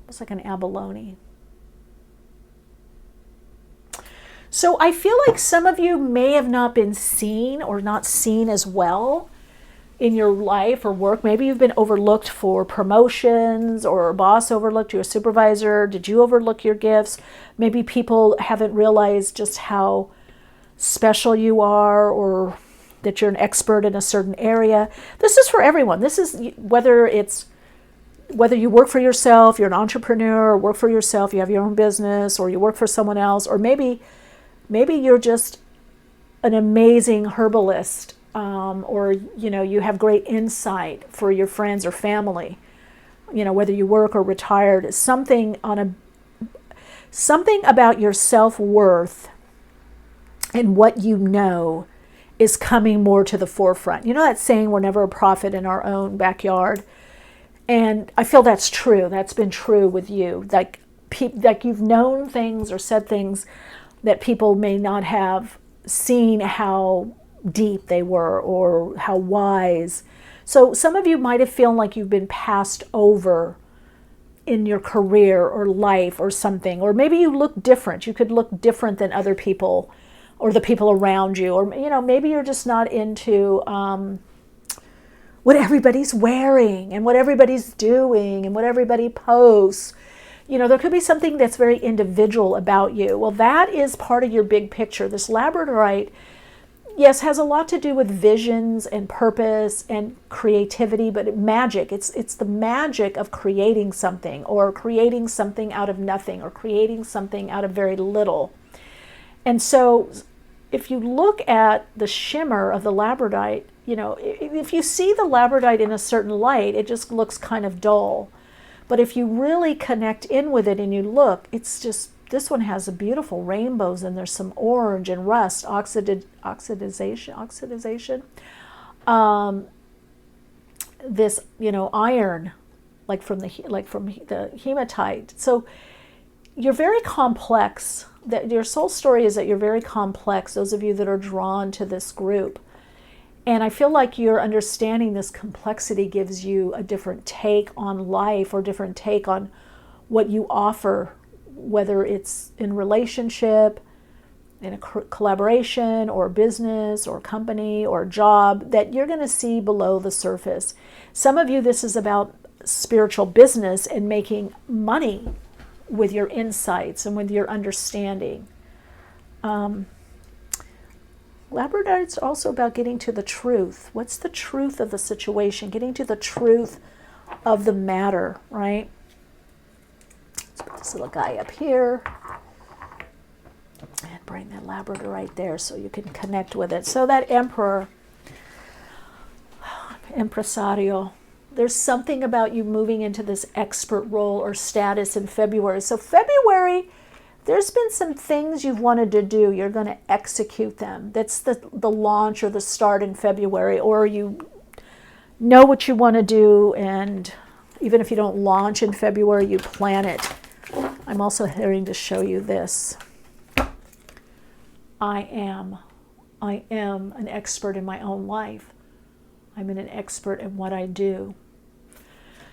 Almost like an abalone. So I feel like some of you may have not been seen or not seen as well in your life or work. Maybe you've been overlooked for promotions, or a boss overlooked you, a supervisor. Did you overlook your gifts? Maybe people haven't realized just how special you are, or that you're an expert in a certain area. This is for everyone. This is whether you work for yourself, you're an entrepreneur, or work for yourself, you have your own business, or you work for someone else, or maybe you're just an amazing herbalist, or you have great insight for your friends or family. Whether you work or retired, something about your self-worth and what you know is coming more to the forefront. You know that saying, we're never a prophet in our own backyard? And I feel that's true. That's been true with you. Like you've known things or said things that people may not have seen how deep they were or how wise. So some of you might have felt like you've been passed over in your career or life or something. Or maybe you look different. You could look different than other people or the people around you. Or maybe you're just not into what everybody's wearing and what everybody's doing and what everybody posts. There could be something that's very individual about you. Well, that is part of your big picture. This Labradorite, yes, has a lot to do with visions and purpose and creativity, but magic. It's the magic of creating something, or creating something out of nothing, or creating something out of very little. And so if you look at the shimmer of the Labradorite, if you see the Labradorite in a certain light, it just looks kind of dull. But if you really connect in with it and you look, it's just, this one has a beautiful rainbows, and there's some orange and rust, oxidization. This, iron, like from the hematite. So you're very complex. That your soul story is that you're very complex. Those of you that are drawn to this group. And I feel like you're understanding this complexity gives you a different take on life, or different take on what you offer, whether it's in relationship, in a collaboration, or business, or company, or job, that you're going to see below the surface. Some of you, this is about spiritual business and making money with your insights and with your understanding. Labradorite's also about getting to the truth. What's the truth of the situation? Getting to the truth of the matter, right? Let's put this little guy up here and bring that Labradorite there so you can connect with it. So that Emperor, Impresario, there's something about you moving into this expert role or status in February. So February, there's been some things you've wanted to do. You're going to execute them. That's the launch or the start in February. Or you know what you want to do, and even if you don't launch in February, you plan it. I'm also hearing to show you this. I am an expert in my own life. I'm an expert in what I do.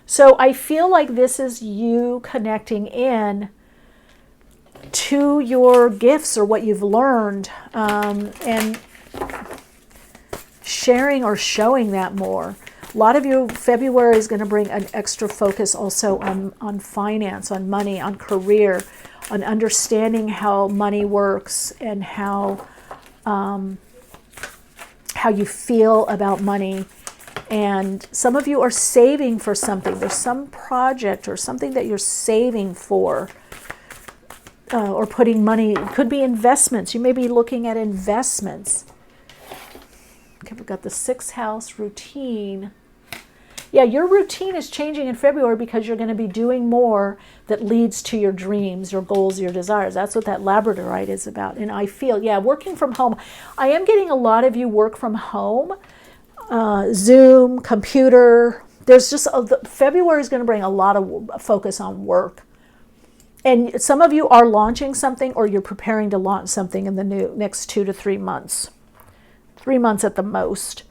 So I feel like this is you connecting in to your gifts or what you've learned, and sharing or showing that more. A lot of you, February is going to bring an extra focus also on finance, on money, on career, on understanding how money works, and how you feel about money. And some of you are saving for something. There's some project or something that you're saving for. or putting money. It could be investments. You may be looking at investments. Okay, we've got the 6th house routine. Yeah, your routine is changing in February because you're going to be doing more that leads to your dreams, your goals, your desires. That's what that Labradorite is about. And I feel, yeah, working from home. I am getting a lot of you work from home, Zoom, computer. There's just, February is going to bring a lot of focus on work. And some of you are launching something, or you're preparing to launch something in the next 2 to 3 months. 3 months at the most.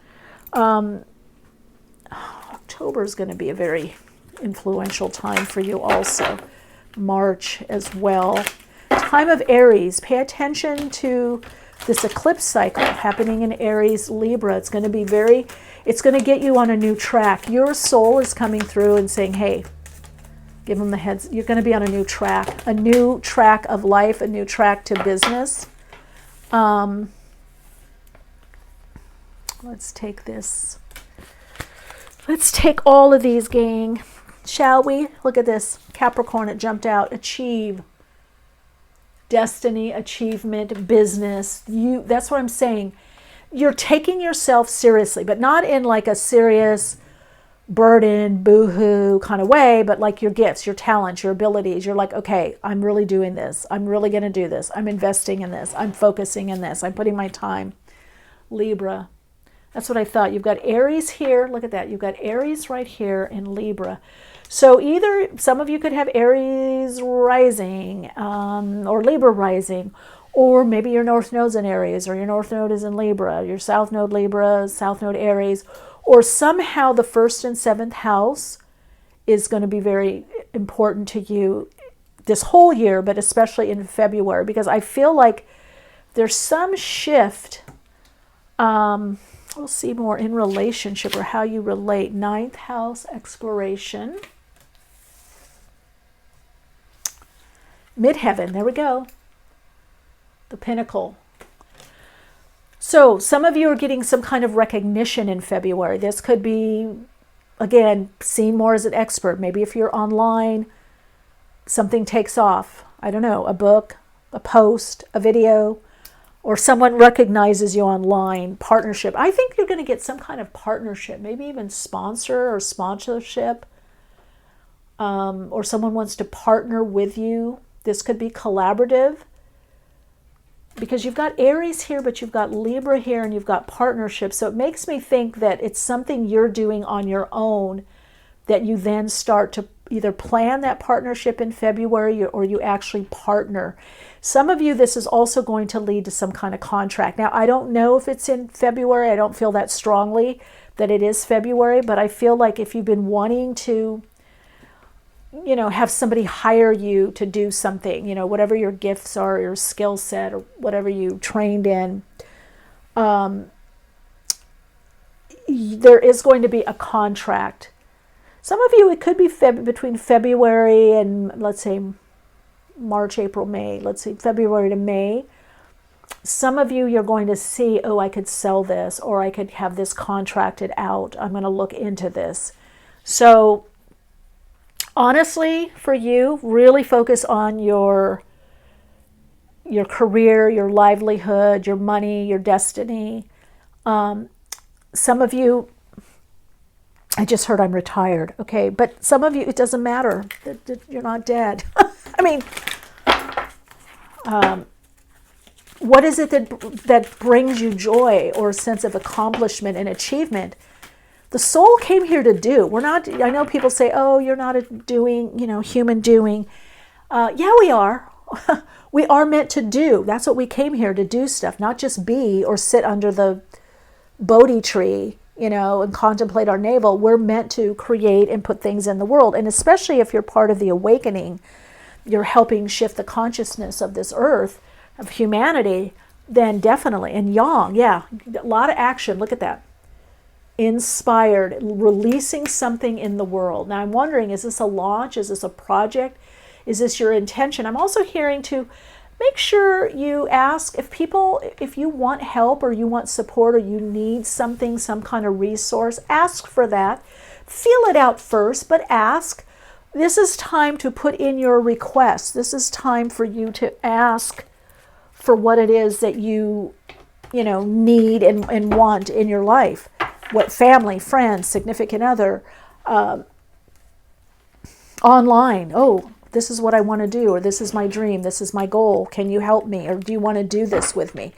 October is going to be a very influential time for you also. March as well. Time of Aries. Pay attention to this eclipse cycle happening in Aries, Libra. It's going to be it's going to get you on a new track. Your soul is coming through and saying, hey, give them the heads. You're going to be on a new track of life, a new track to business. Let's take this. Let's take all of these, gang. Shall we? Look at this. Capricorn, it jumped out. Achieve. Destiny, achievement, business. That's what I'm saying. You're taking yourself seriously, but not in like a serious burden, boo-hoo kind of way, but like your gifts, your talents, your abilities. You're like, okay, I'm really doing this. I'm really going to do this. I'm investing in this. I'm focusing in this. I'm putting my time. Libra. That's what I thought. You've got Aries here. Look at that. You've got Aries right here in Libra. So either some of you could have Aries rising or Libra rising, or maybe your North Node's in Aries, or your North Node is in Libra, your South Node Libra, South Node Aries, or somehow the 1st and 7th house is going to be very important to you this whole year, but especially in February, because I feel like there's some shift. We'll see more in relationship or how you relate. 9th house exploration. Midheaven, there we go. The pinnacle. So some of you are getting some kind of recognition in February. This could be, again, seen more as an expert. Maybe if you're online, something takes off. I don't know, a book, a post, a video, or someone recognizes you online. Partnership. I think you're going to get some kind of partnership, maybe even sponsor or sponsorship, or someone wants to partner with you. This could be collaborative, because you've got Aries here, but you've got Libra here, and you've got partnership. So it makes me think that it's something you're doing on your own, that you then start to either plan that partnership in February, or you actually partner. Some of you, this is also going to lead to some kind of contract. Now, I don't know if it's in February. I don't feel that strongly that it is February, but I feel like if you've been wanting to, have somebody hire you to do something, whatever your gifts are, your skill set, or whatever you trained in, there is going to be a contract. Some of you, it could be between February and, let's say, March, April, May. Let's see, February to May. Some of you, you're going to see, oh, I could sell this, or I could have this contracted out. I'm going to look into this. So honestly, for you, really focus on your career, your livelihood, your money, your destiny. Some of you, I just heard I'm retired. Okay, but some of you, it doesn't matter. You're not dead. I mean, what is it that brings you joy or a sense of accomplishment and achievement? The soul came here to do. We're not, I know people say, oh, you're not a doing, human doing. Yeah, we are. We are meant to do. That's what we came here to do stuff, not just be or sit under the Bodhi tree, and contemplate our navel. We're meant to create and put things in the world. And especially if you're part of the awakening, you're helping shift the consciousness of this earth, of humanity, then definitely. And yang, yeah, a lot of action. Look at that. Inspired, releasing something in the world. Now I'm wondering, is this a launch? Is this a project? Is this your intention? I'm also hearing to make sure you ask if you want help or you want support or you need something, some kind of resource, ask for that. Feel it out first, but ask. this is time to put in your requests. This is time for you to ask for what it is that you need and want in your life. What family, friends, significant other, online. Oh, this is what I want to do, or this is my dream, this is my goal. Can you help me? Or do you want to do this with me?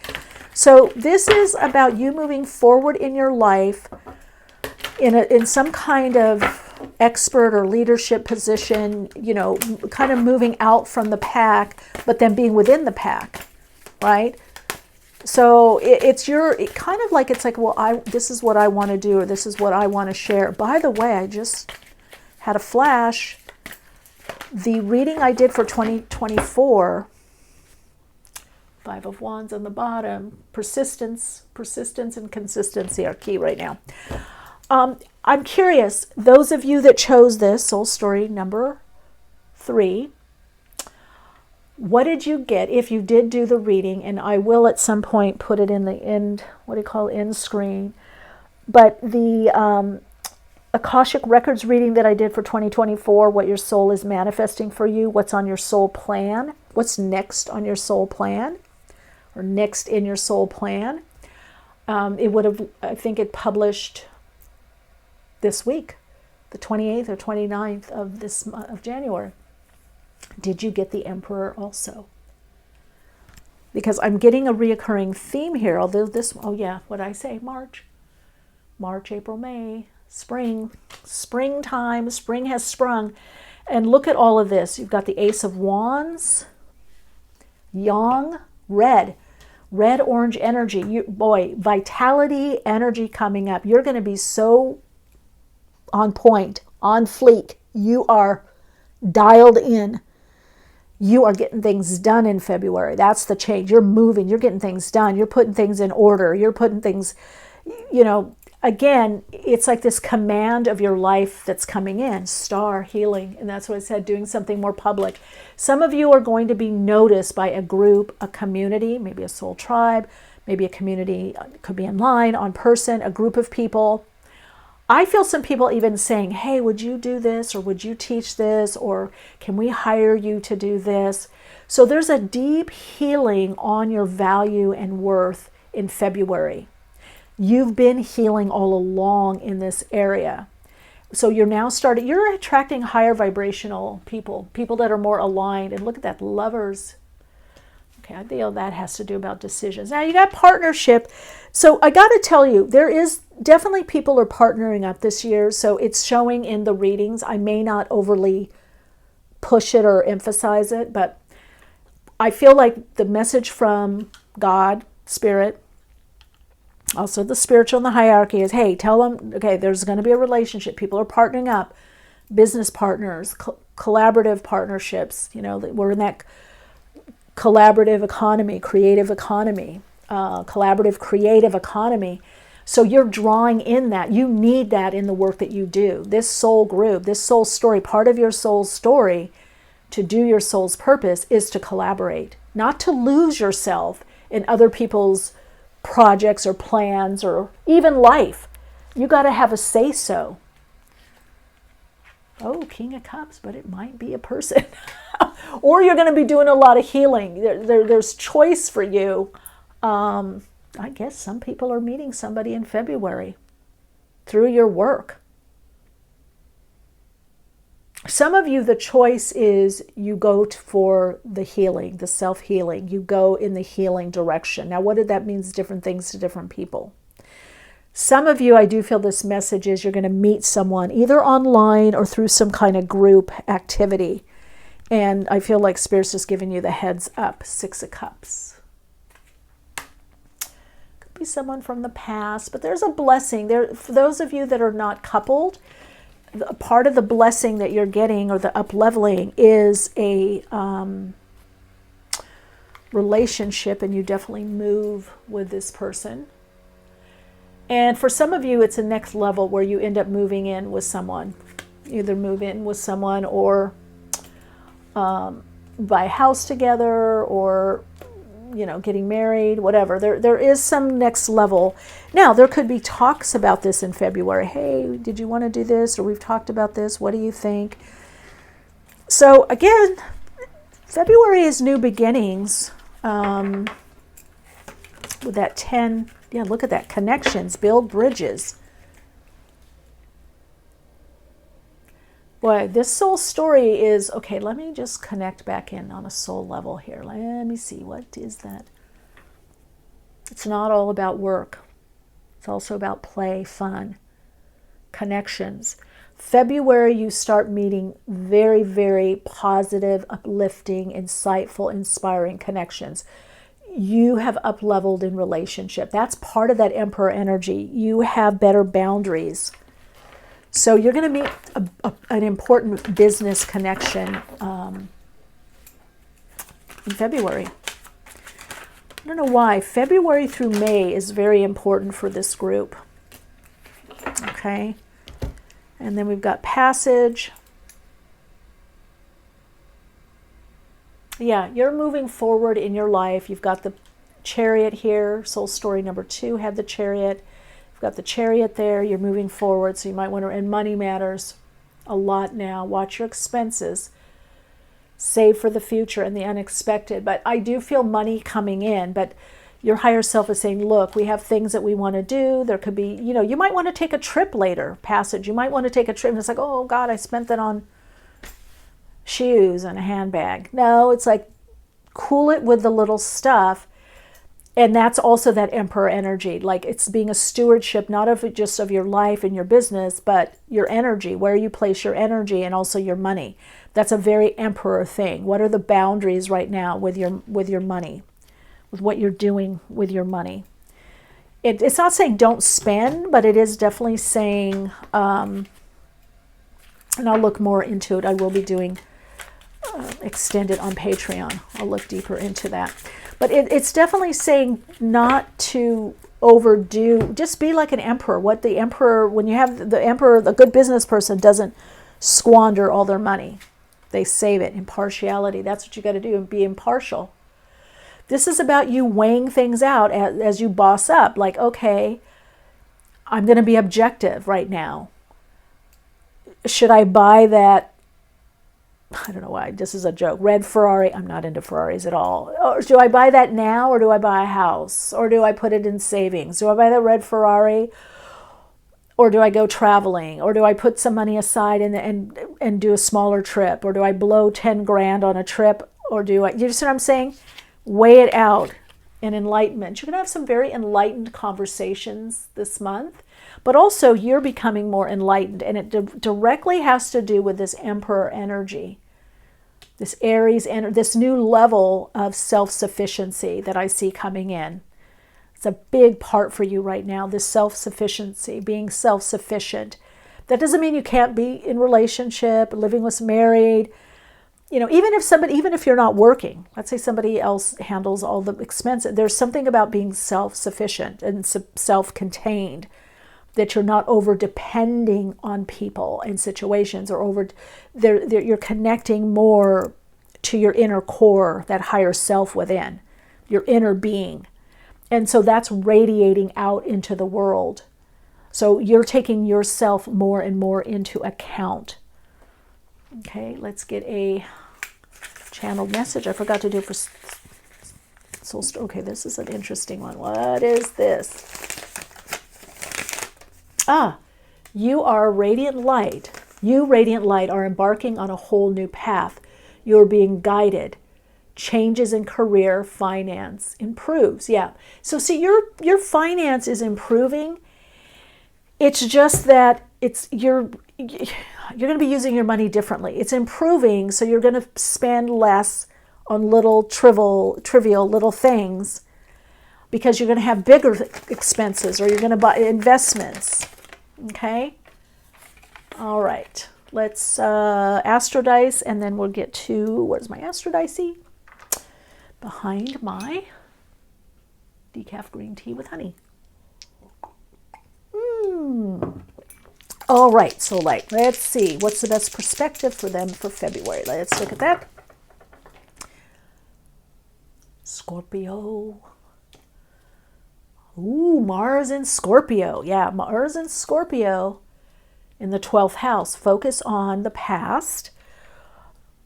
So this is about you moving forward in your life in some kind of expert or leadership position, kind of moving out from the pack, but then being within the pack, right? So it's like, well, this is what I want to do, or this is what I want to share. By the way, I just had a flash. The reading I did for 2024, Five of Wands on the bottom, persistence and consistency are key right now. I'm curious, those of you that chose this, soul story number 3, what did you get if you did do the reading? And I will at some point put it in the end screen. But the Akashic Records reading that I did for 2024, what your soul is manifesting for you, what's on your soul plan, what's next on your soul plan, or next in your soul plan. It would have, I think it published this week, the 28th or 29th of January. Did you get the Emperor also? Because I'm getting a reoccurring theme here, although what I say, March, April, May, springtime, spring has sprung. And look at all of this. You've got the Ace of Wands, Yang, red, orange energy. Vitality, energy coming up. You're going to be so on point, on fleek. You are dialed in. You are getting things done in February. That's the change. You're moving. You're getting things done. You're putting things in order. You're putting things, again, it's like this command of your life that's coming in. Star, healing. And that's what I said, doing something more public. Some of you are going to be noticed by a group, a community, maybe a soul tribe, maybe a community, could be online, on person, a group of people. I feel some people even saying, hey, would you do this? Or would you teach this? Or can we hire you to do this? So there's a deep healing on your value and worth in February. You've been healing all along in this area. So you're now you're attracting higher vibrational people that are more aligned. And look at that, Lovers. Okay, I feel that has to do about decisions. Now you got partnership. So I got to tell you, there is definitely people are partnering up this year. So it's showing in the readings. I may not overly push it or emphasize it, but I feel like the message from God, Spirit, also the spiritual and the hierarchy is, hey, tell them, okay, there's going to be a relationship. People are partnering up, business partners, collaborative partnerships. We're in that collaborative economy, creative economy, collaborative creative economy. So you're drawing in that. You need that in the work that you do. This soul group, this soul story, part of your soul's story to do your soul's purpose is to collaborate, not to lose yourself in other people's projects or plans or even life. You got to have a say-so. Oh, King of Cups, but it might be a person. Or you're going to be doing a lot of healing. There's choice for you. I guess some people are meeting somebody in February through your work. Some of you, the choice is you go for the healing, the self-healing. You go in the healing direction. Now, what did that mean? Different things to different people. Some of you, I do feel this message is you're going to meet someone either online or through some kind of group activity. And I feel like Spirit's just giving you the heads up. 6 of Cups. Could be someone from the past, but there's a blessing. For those of you that are not coupled, part of the blessing that you're getting or the up-leveling is a relationship, and you definitely move with this person. And for some of you, it's a next level where you end up moving in with someone. Either move in with someone or buy a house together or, getting married, whatever. There is some next level. Now, there could be talks about this in February. Hey, did you want to do this? Or we've talked about this. What do you think? So again, February is new beginnings. With that 10, yeah, look at that. Connections, build bridges. Boy, this soul story is, okay, let me just connect back in on a soul level here. Let me see, what is that? It's not all about work. It's also about play, fun, connections. February, you start meeting very, very positive, uplifting, insightful, inspiring connections. You have up-leveled in relationship. That's part of that Emperor energy. You have better boundaries. So you're going to meet an important business connection in February. I don't know why. February through May is very important for this group. Okay. And then we've got passage. Yeah, you're moving forward in your life. You've got the Chariot here. Soul story number 2 had the Chariot. You've got the Chariot there. You're moving forward, so you might want to, and money matters a lot now. Watch your expenses. Save for the future and the unexpected. But I do feel money coming in, but your higher self is saying, look, we have things that we want to do. There could be, you might want to take a trip later, passage. You might want to take a trip, and it's like, oh God, I spent that on shoes and a handbag. No, it's like, cool it with the little stuff. And that's also that Emperor energy. Like, it's being a stewardship, not of just of your life and your business, but your energy, where you place your energy, and also your money. That's a very Emperor thing. What are the boundaries right now with your money, with what you're doing with your money? It's not saying don't spend, but it is definitely saying, and I'll look more into it. I will be doing extended on Patreon. I'll look deeper into that. But it's definitely saying not to overdo. Just be like an emperor. What the emperor, when you have the emperor, the good business person doesn't squander all their money. They save it. Impartiality. That's what you got to do, and be impartial. This is about you weighing things out as you boss up. Like, okay, I'm going to be objective right now. Should I buy that? I don't know why, this is a joke. Red Ferrari. I'm not into Ferraris at all. Or do I buy that now, or do I buy a house? Or do I put it in savings? Do I buy the red Ferrari? Or do I go traveling? Or do I put some money aside and do a smaller trip? Or do I blow 10 grand on a trip? Or do I, you see what I'm saying? Weigh it out in enlightenment. You're going to have some very enlightened conversations this month. But also, you're becoming more enlightened. And it directly has to do with this Emperor energy. This Aries, this new level of self-sufficiency that I see coming in. It's a big part for you right now, this self-sufficiency, being self-sufficient. That doesn't mean you can't be in relationship, living with married. Even if you're not working, let's say somebody else handles all the expenses. There's something about being self-sufficient and self-contained, that you're not over depending on people and situations, or you're connecting more to your inner core, that higher self within, your inner being. And so that's radiating out into the world. So you're taking yourself more and more into account. Okay, let's get a channeled message. I forgot to do it for soul. Okay, this is an interesting one. What is this? You are radiant light. You, radiant light, are embarking on a whole new path. You're being guided. Changes in career, finance improves. Yeah. So see, your finance is improving. It's just that you're going to be using your money differently. It's improving, so you're going to spend less on little trivial little things, because you're going to have bigger expenses, or you're going to buy investments. Okay? All right. Let's astrodice, and then we'll get to, where's my astrodicey? Behind my decaf green tea with honey. All right, so let's see. What's the best perspective for them for February? Let's look at that. Scorpio. Ooh, Mars in Scorpio. Yeah, Mars in Scorpio in the 12th house. Focus on the past.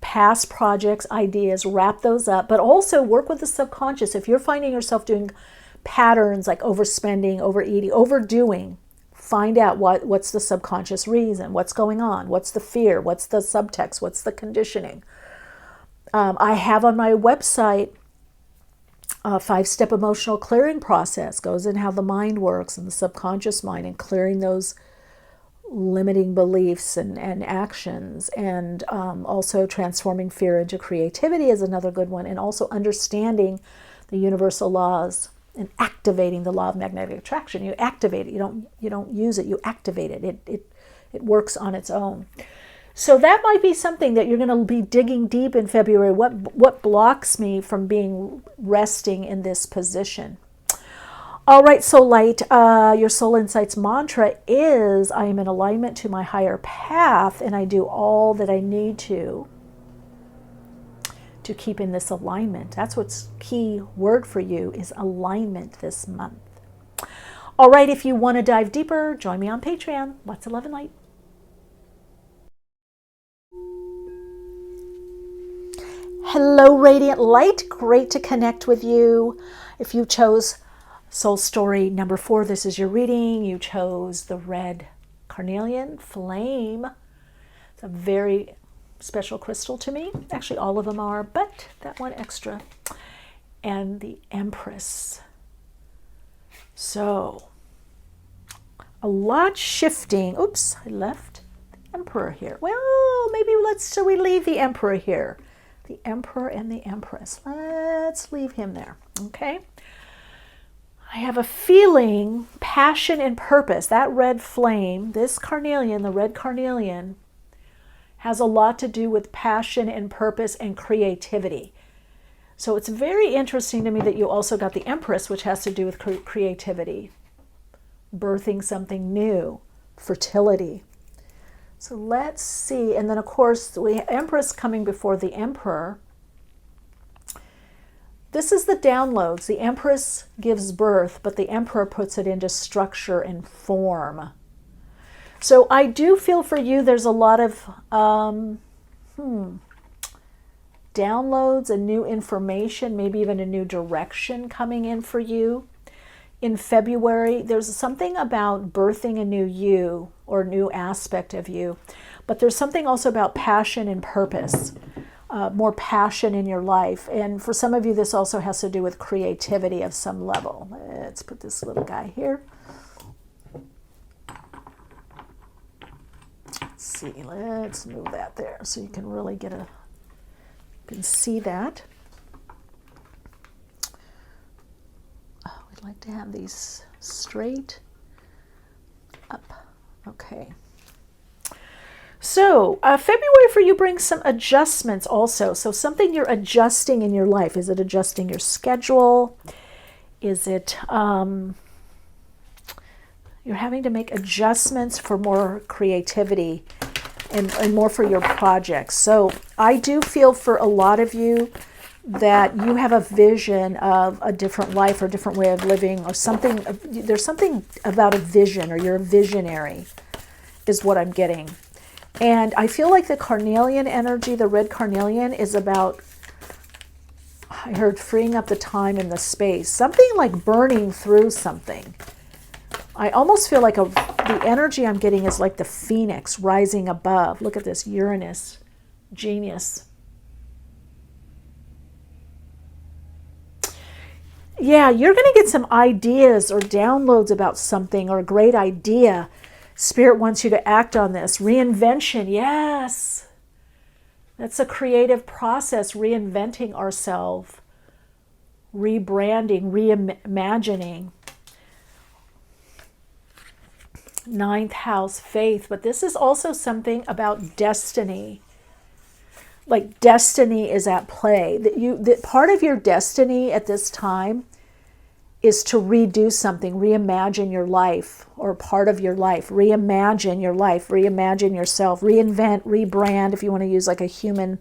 past projects, ideas, wrap those up, but also work with the subconscious. If you're finding yourself doing patterns like overspending, overeating, overdoing, find out what's the subconscious reason, what's going on, what's the fear, what's the subtext, what's the conditioning. I have on my website a 5-step emotional clearing process, goes in how the mind works and the subconscious mind, and clearing those limiting beliefs and actions, and also transforming fear into creativity is another good one, and also understanding the universal laws and activating the law of magnetic attraction. You activate it. You don't use it. You activate it. It works on its own. So that might be something that you're going to be digging deep in February. What blocks me from being resting in this position? All right, Soul Light, your Soul Insights mantra is, I am in alignment to my higher path, and I do all that I need to keep in this alignment. That's what's key word for you, is alignment this month. All right, if you want to dive deeper, join me on Patreon. Lots of love and light. Hello, Radiant Light. Great to connect with you. If you chose Soul Story number 4, this is your reading. You chose the red Carnelian flame. It's a very special crystal to me. Actually, all of them are, but that one extra. And the Empress. So, a lot shifting. Oops, I left the Emperor here. Well, maybe shall we leave the Emperor here? The Emperor and the Empress. Let's leave him there, okay? I have a feeling, passion and purpose, that red flame, this carnelian, the red carnelian, has a lot to do with passion and purpose and creativity. So it's very interesting to me that you also got the Empress, which has to do with creativity, birthing something new, fertility. So let's see. And then, of course, we have Empress coming before the Emperor. This is the downloads. The Empress gives birth, but the Emperor puts it into structure and form. So I do feel for you there's a lot of downloads and new information, maybe even a new direction coming in for you. In February, there's something about birthing a new you or new aspect of you, but there's something also about passion and purpose, more passion in your life. And for some of you, this also has to do with creativity of some level. Let's put this little guy here. Let's see, let's move that there so you can really you can see that. I'd like to have these straight up. Okay. So February for you brings some adjustments also. So something you're adjusting in your life. Is it adjusting your schedule? Is it you're having to make adjustments for more creativity and more for your projects? So I do feel for a lot of you that you have a vision of a different life or a different way of living or something. There's something about a vision, or you're a visionary is what I'm getting. And I feel like the carnelian energy, the red carnelian, is about, I heard, freeing up the time and the space. Something like burning through something. I almost feel like the energy I'm getting is like the phoenix rising above. Look at this, Uranus, genius. Yeah, you're going to get some ideas or downloads about something, or a great idea. Spirit wants you to act on this. Reinvention, yes. That's a creative process, reinventing ourselves, rebranding, reimagining. 9th house, faith. But this is also something about destiny. Like destiny is at play. That part of your destiny at this time is to redo something, reimagine your life, or part of your life. Reimagine your life, reimagine yourself, reinvent, rebrand, if you want to use like a human,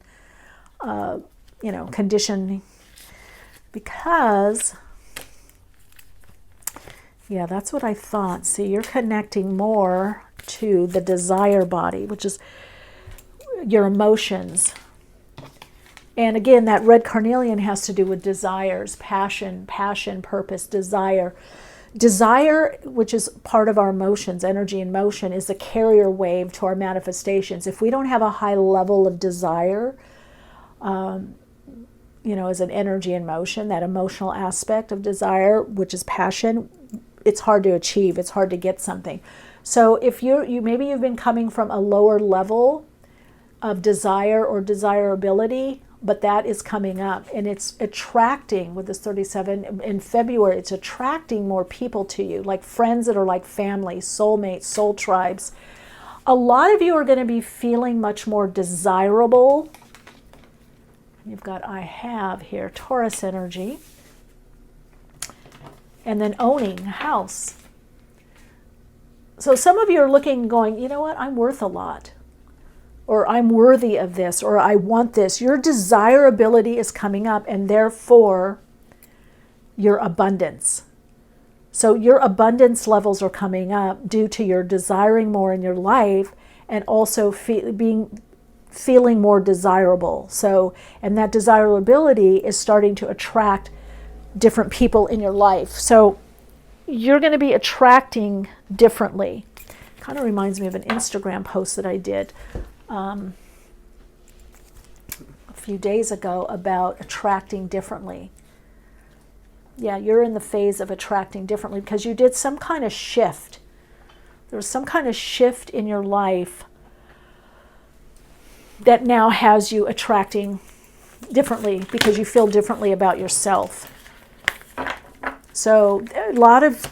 condition. Because, yeah, that's what I thought. See, you're connecting more to the desire body, which is your emotions. And again, that red carnelian has to do with desires, passion, purpose, desire. Desire, which is part of our emotions, energy and motion, is a carrier wave to our manifestations. If we don't have a high level of desire, as an energy and motion, that emotional aspect of desire, which is passion, it's hard to achieve. It's hard to get something. So if maybe you've been coming from a lower level of desire or desirability, but that is coming up, and it's attracting with this 37 in February. It's attracting more people to you, like friends that are like family, soulmates, soul tribes. A lot of you are going to be feeling much more desirable. You've got I have here, Taurus energy, and then owning a house. So some of you are looking, going, you know what, I'm worth a lot. Or I'm worthy of this, or I want this. Your desirability is coming up, and therefore your abundance. So your abundance levels are coming up due to your desiring more in your life, and also feeling more desirable. So, and that desirability is starting to attract different people in your life. So you're going to be attracting differently. Kind of reminds me of an Instagram post that I did a few days ago about attracting differently. Yeah, you're in the phase of attracting differently because you did some kind of shift. There was some kind of shift in your life that now has you attracting differently because you feel differently about yourself. So a lot of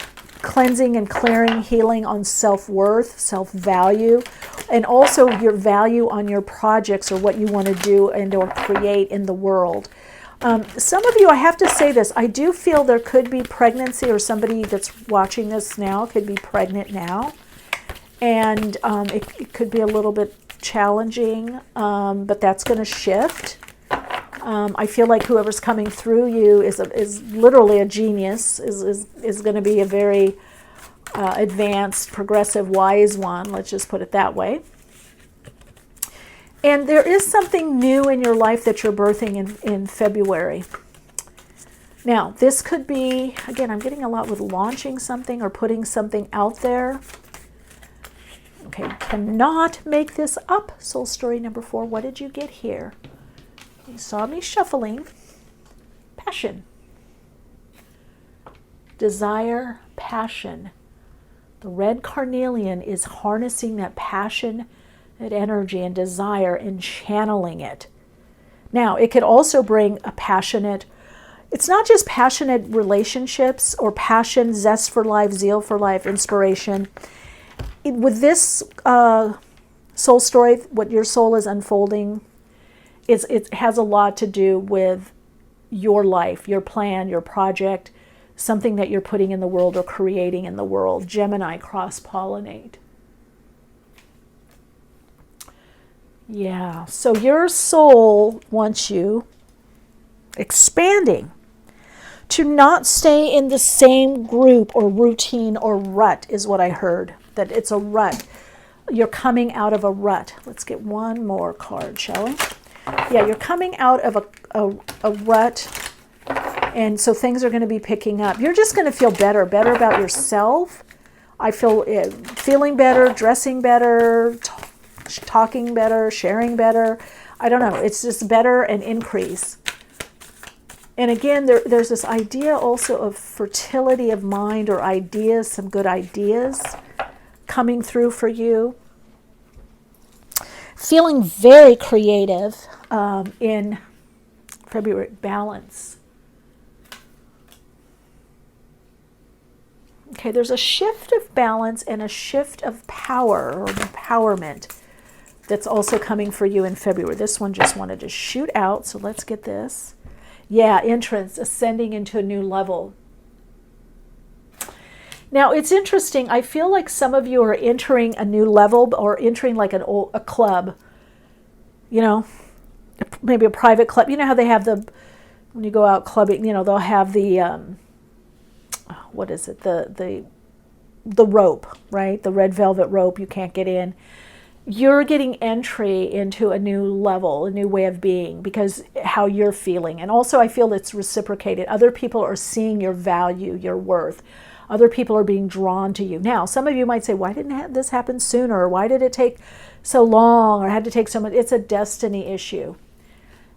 cleansing and clearing, healing on self-worth, self-value, and also your value on your projects or what you want to do and or create in the world. Some of you, I have to say this, I do feel there could be pregnancy, or somebody that's watching this now could be pregnant now. And it could be a little bit challenging, but that's going to shift. I feel like whoever's coming through you is literally a genius, is going to be a very advanced, progressive, wise one. Let's just put it that way. And there is something new in your life that you're birthing in February. Now, this could be, again, I'm getting a lot with launching something or putting something out there. Okay, cannot make this up. Soul story number 4. What did you get here? You saw me shuffling. Passion. Desire, passion. The red carnelian is harnessing that passion, that energy and desire, and channeling it. Now, it could also bring a passionate, it's not just passionate relationships or passion, zest for life, zeal for life, inspiration. With this soul story, what your soul is unfolding, it has a lot to do with your life, your plan, your project, something that you're putting in the world or creating in the world. Gemini, cross-pollinate. Yeah, so your soul wants you expanding, to not stay in the same group or routine or rut is what I heard, that it's a rut. You're coming out of a rut. Let's get one more card, shall we? Yeah, you're coming out of a rut, and so things are going to be picking up. You're just going to feel better about yourself. I feel feeling better, dressing better, talking better, sharing better. I don't know. It's just better and increase. And again, there's this idea also of fertility of mind or ideas, some good ideas coming through for you. Feeling very creative in February. Balance. Okay, there's a shift of balance and a shift of power or empowerment that's also coming for you in February. This one just wanted to shoot out, so let's get this. Yeah, entrance, ascending into a new level. Now, it's interesting. I feel like some of you are entering a new level or entering like a club, you know, maybe a private club. You know how they have when you go out clubbing, you know, they'll have the, what is it, the rope, right? The red velvet rope, you can't get in. you're getting entry into a new level, a new way of being, because how you're feeling. And also I feel it's reciprocated. Other people are seeing your value, your worth. Other people are being drawn to you. Now, some of you might say, why didn't this happen sooner? Or why did it take so long? Or had to take so much? It's a destiny issue.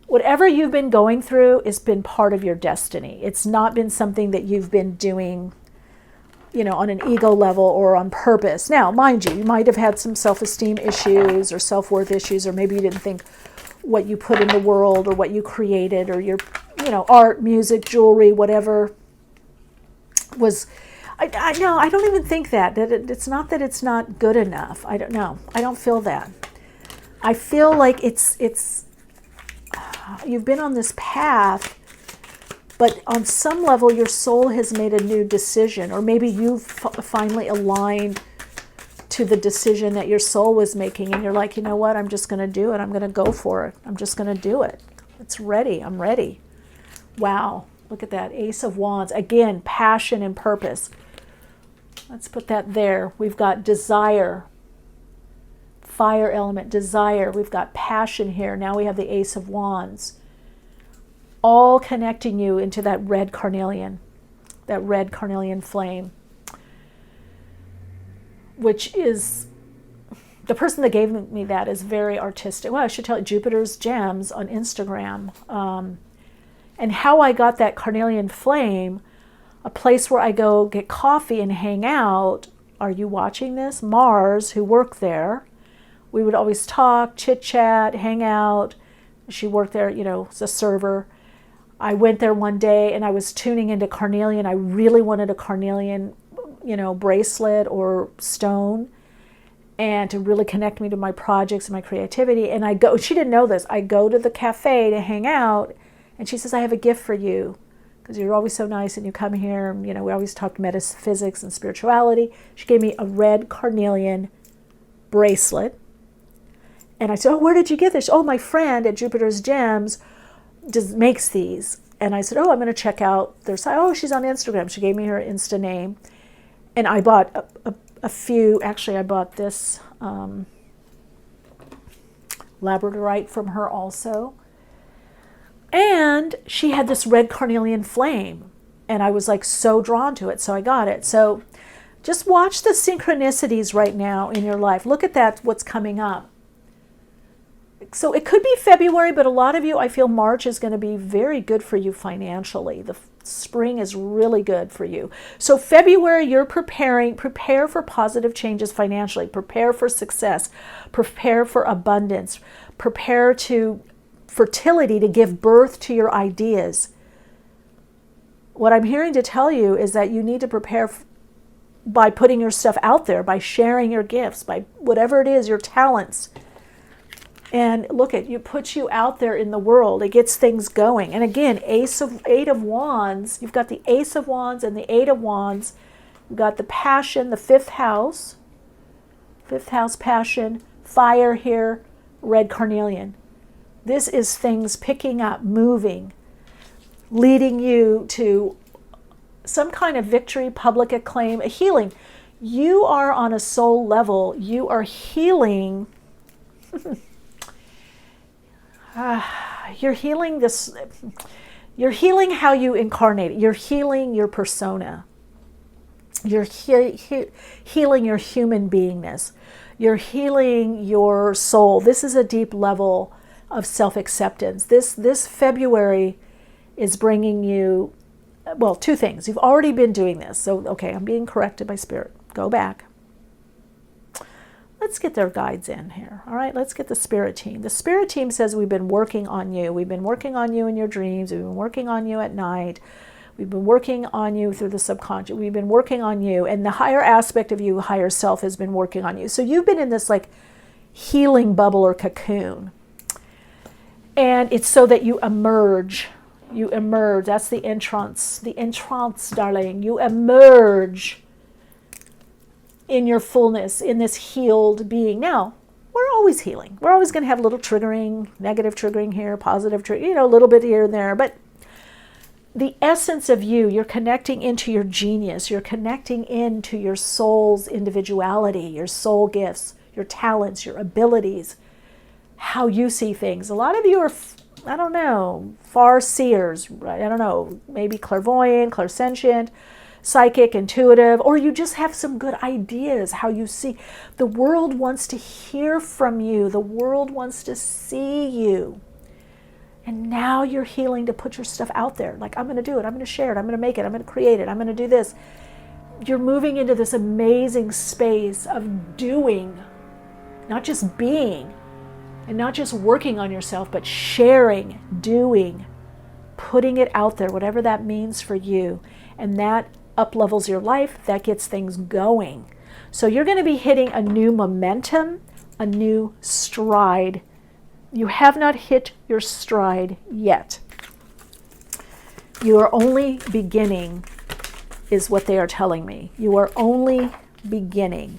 Whatever you've been going through has been part of your destiny. It's not been something that you've been doing, on an ego level or on purpose. Now, mind you, you might have had some self-esteem issues or self-worth issues, or maybe you didn't think what you put in the world or what you created or your, art, music, jewelry, whatever was. I don't even think that it's not that it's not good enough. I don't know. I don't feel that. I feel like it's you've been on this path, but on some level your soul has made a new decision, or maybe you've finally aligned to the decision that your soul was making, and you're like, you know what, I'm just going to do it. I'm going to go for it. I'm just going to do it. It's ready. I'm ready. Wow. Look at that. Ace of Wands. Again, passion and purpose. Let's put that there. We've got desire. Fire element, desire. We've got passion here. Now we have the Ace of Wands. All connecting you into that red carnelian flame, which is, the person that gave me that is very artistic. Well, I should tell you, Jupiter's Gems on Instagram. And how I got that carnelian flame, a place where I go get coffee and hang out. Are you watching this? Mars, who worked there. We would always talk, chit chat, hang out. She worked there, as a server. I went there one day and I was tuning into carnelian. I really wanted a carnelian, bracelet or stone, and to really connect me to my projects and my creativity. And she didn't know this. I go to the cafe to hang out, and she says, I have a gift for you, because you're always so nice and you come here. We always talk metaphysics and spirituality. She gave me a red carnelian bracelet. And I said, where did you get this? Oh, my friend at Jupiter's Gems makes these. And I said, I'm going to check out their site. Oh, she's on Instagram. She gave me her Insta name. And I bought a few. Actually, I bought this Labradorite from her also. And she had this red carnelian flame. And I was like so drawn to it. So I got it. So just watch the synchronicities right now in your life. Look at that, what's coming up. So it could be February, but a lot of you, I feel March is going to be very good for you financially. The spring is really good for you. So February, you're prepare for positive changes financially, prepare for success, prepare for abundance, prepare to fertility, to give birth to your ideas. What I'm hearing to tell you is that you need to prepare by putting your stuff out there, by sharing your gifts, by whatever it is, your talents. And look at you, puts you out there in the world. It gets things going. And again, Eight of Wands. You've got the Ace of Wands and the Eight of Wands. You've got the passion, the fifth house passion, fire here, red carnelian. This is things picking up, moving, leading you to some kind of victory, public acclaim, a healing. You are on a soul level. You are healing. You're healing this. You're healing how you incarnate. You're healing your persona. You're healing your human beingness. You're healing your soul. This is a deep level of self-acceptance. This February is bringing you, well, two things. You've already been doing this. So, okay, I'm being corrected by Spirit. Go back. Let's get their guides in here. All right, let's get the Spirit team. The Spirit team says we've been working on you. We've been working on you in your dreams. We've been working on you at night. We've been working on you through the subconscious. We've been working on you. And the higher aspect of you, higher self, has been working on you. So you've been in this like healing bubble or cocoon. And it's so that you emerge. You emerge. That's the entrance. The entrance, darling. You emerge in your fullness, in this healed being. Now, we're always healing. We're always going to have a little triggering, negative triggering here, positive triggering, a little bit here and there. But the essence of you, you're connecting into your genius. You're connecting into your soul's individuality, your soul gifts, your talents, your abilities, how you see things. A lot of you are, I don't know, far seers, right? I don't know, maybe clairvoyant, clairsentient, psychic, intuitive, or you just have some good ideas how you see. The world wants to hear from you. The world wants to see you. And now you're healing to put your stuff out there. Like, I'm going to do it. I'm going to share it. I'm going to make it. I'm going to create it. I'm going to do this. You're moving into this amazing space of doing, not just being, and not just working on yourself, but sharing, doing, putting it out there, whatever that means for you. And that up-levels your life. That gets things going. So you're going to be hitting a new momentum, a new stride. You have not hit your stride yet. You are only beginning, is what they are telling me. You are only beginning.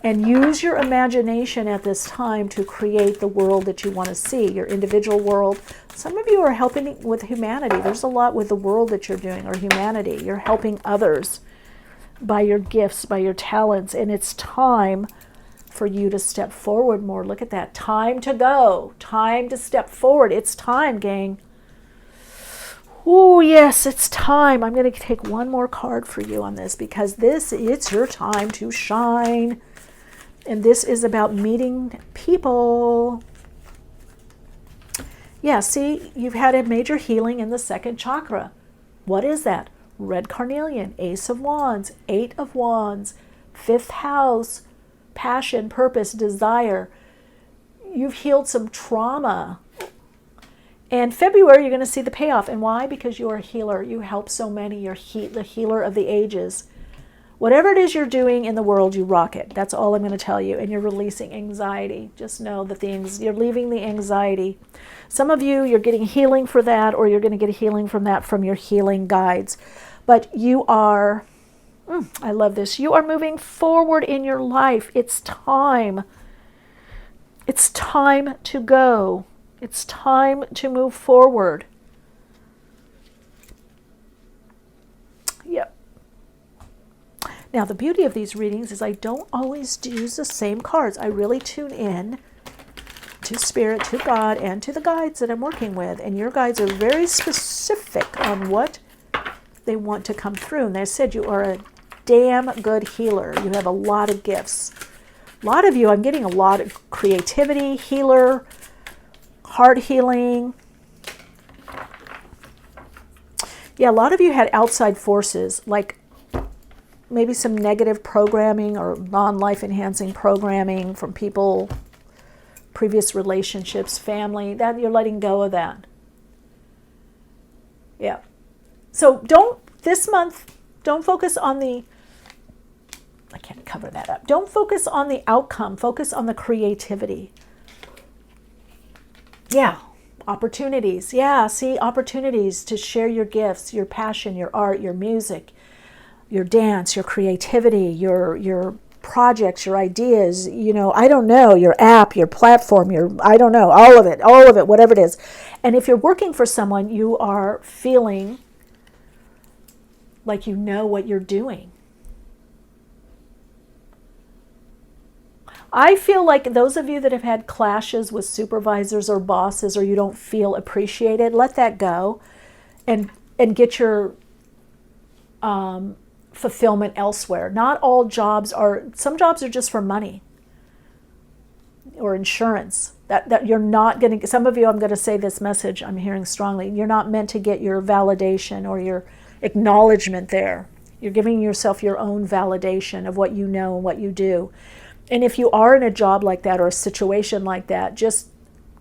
And use your imagination at this time to create the world that you want to see, your individual world. Some of you are helping with humanity. There's a lot with the world that you're doing, or humanity. You're helping others by your gifts, by your talents, and it's time for you to step forward more. Look at that. Time to go. Time to step forward. It's time, gang. Oh, yes, it's time. I'm going to take one more card for you on this, because it's your time to shine. And this is about meeting people. Yeah, see, you've had a major healing in the second chakra. What is that? Red Carnelian, Ace of Wands, Eight of Wands, fifth house, passion, purpose, desire. You've healed some trauma. And February, you're going to see the payoff. And why? Because you're a healer. You help so many. You're the healer of the ages. Whatever it is you're doing in the world, you rock it. That's all I'm going to tell you. And you're releasing anxiety. Just know that you're leaving the anxiety. Some of you, you're getting healing for that, or you're going to get healing from that from your healing guides. But you are, I love this. You are moving forward in your life. It's time. It's time to go. It's time to move forward. Yep. Now, the beauty of these readings is I don't always use the same cards. I really tune in to Spirit, to God, and to the guides that I'm working with. And your guides are very specific on what they want to come through. And they said you are a damn good healer. You have a lot of gifts. A lot of you, I'm getting a lot of creativity, healer, heart healing. Yeah, a lot of you had outside forces, like maybe some negative programming or non-life enhancing programming from people, previous relationships, family, that you're letting go of that. Yeah. So this month, don't focus on I can't cover that up. Don't focus on the outcome. Focus on the creativity. Yeah. Opportunities. Yeah. See, opportunities to share your gifts, your passion, your art, your music, your dance, your creativity, your projects, your ideas, I don't know, your app, your platform, I don't know, all of it, whatever it is. And if you're working for someone, you are feeling like you know what you're doing. I feel like those of you that have had clashes with supervisors or bosses, or you don't feel appreciated, let that go and get your fulfillment elsewhere. Not all jobs some jobs are just for money or insurance. That you're not going to, some of you, I'm going to say this message I'm hearing strongly, you're not meant to get your validation or your acknowledgement there. You're giving yourself your own validation of what you know and what you do. And if you are in a job like that or a situation like that, just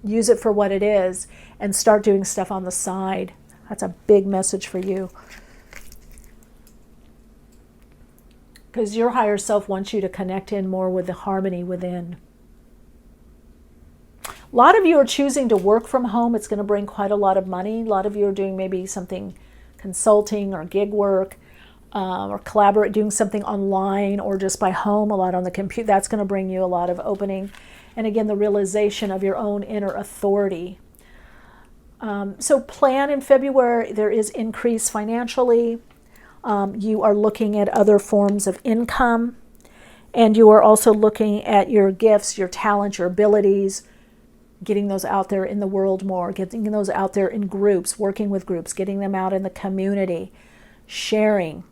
use it for what it is and start doing stuff on the side. That's a big message for you. Because your higher self wants you to connect in more with the harmony within. A lot of you are choosing to work from home. It's going to bring quite a lot of money. A lot of you are doing maybe something consulting or gig work, or doing something online or just by home, a lot on the computer. That's going to bring you a lot of opening. And again, the realization of your own inner authority. So plan in February, there is increase financially. You are looking at other forms of income. And you are also looking at your gifts, your talents, your abilities, getting those out there in the world more, getting those out there in groups, working with groups, getting them out in the community, sharing,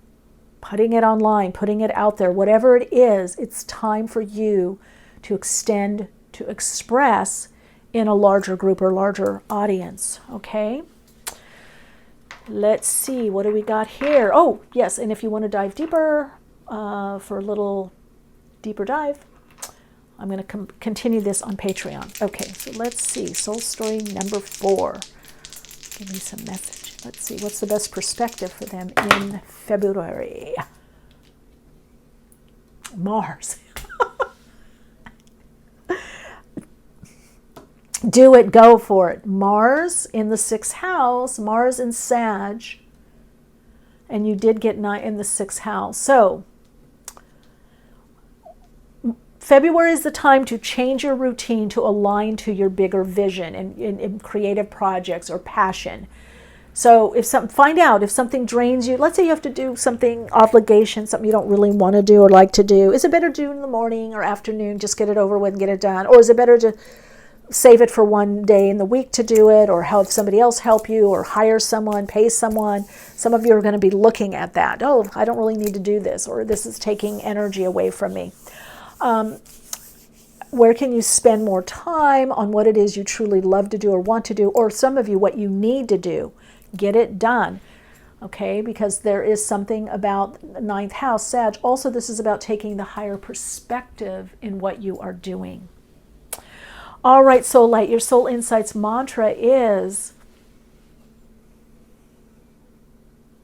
putting it online, putting it out there, whatever it is, it's time for you to extend, to express in a larger group or larger audience, okay? Let's see, what do we got here? Oh, yes, and if you want to dive deeper, for a little deeper dive, I'm going to continue this on Patreon. Okay, so let's see, soul story number 4. Give me some message. Let's see, what's the best perspective for them in February? Mars. Do it, go for it. Mars in the 6th house, Mars in Sag, and you did get in the 6th house. So February is the time to change your routine to align to your bigger vision in creative projects or passion. So find out if something drains you. Let's say you have to do something, obligation, something you don't really want to do or like to do. Is it better to do in the morning or afternoon? Just get it over with and get it done. Or is it better to save it for one day in the week to do it, or have somebody else help you, or hire someone, pay someone? Some of you are going to be looking at that. Oh, I don't really need to do this, or this is taking energy away from me. Where can you spend more time on what it is you truly love to do or want to do, or some of you, what you need to do? Get it done, okay? Because there is something about 9th house, Sag. Also, this is about taking the higher perspective in what you are doing. All right, Soul Light, your Soul Insights mantra is,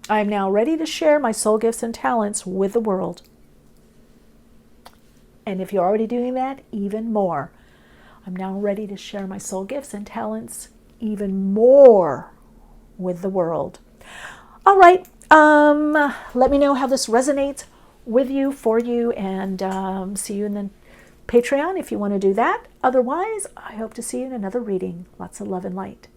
I am now ready to share my soul gifts and talents with the world. And if you're already doing that, even more. I'm now ready to share my soul gifts and talents even more with the world. All right, let me know how this resonates with you, for you, and see you in the Patreon if you want to do that. Otherwise, I hope to see you in another reading. Lots of love and light.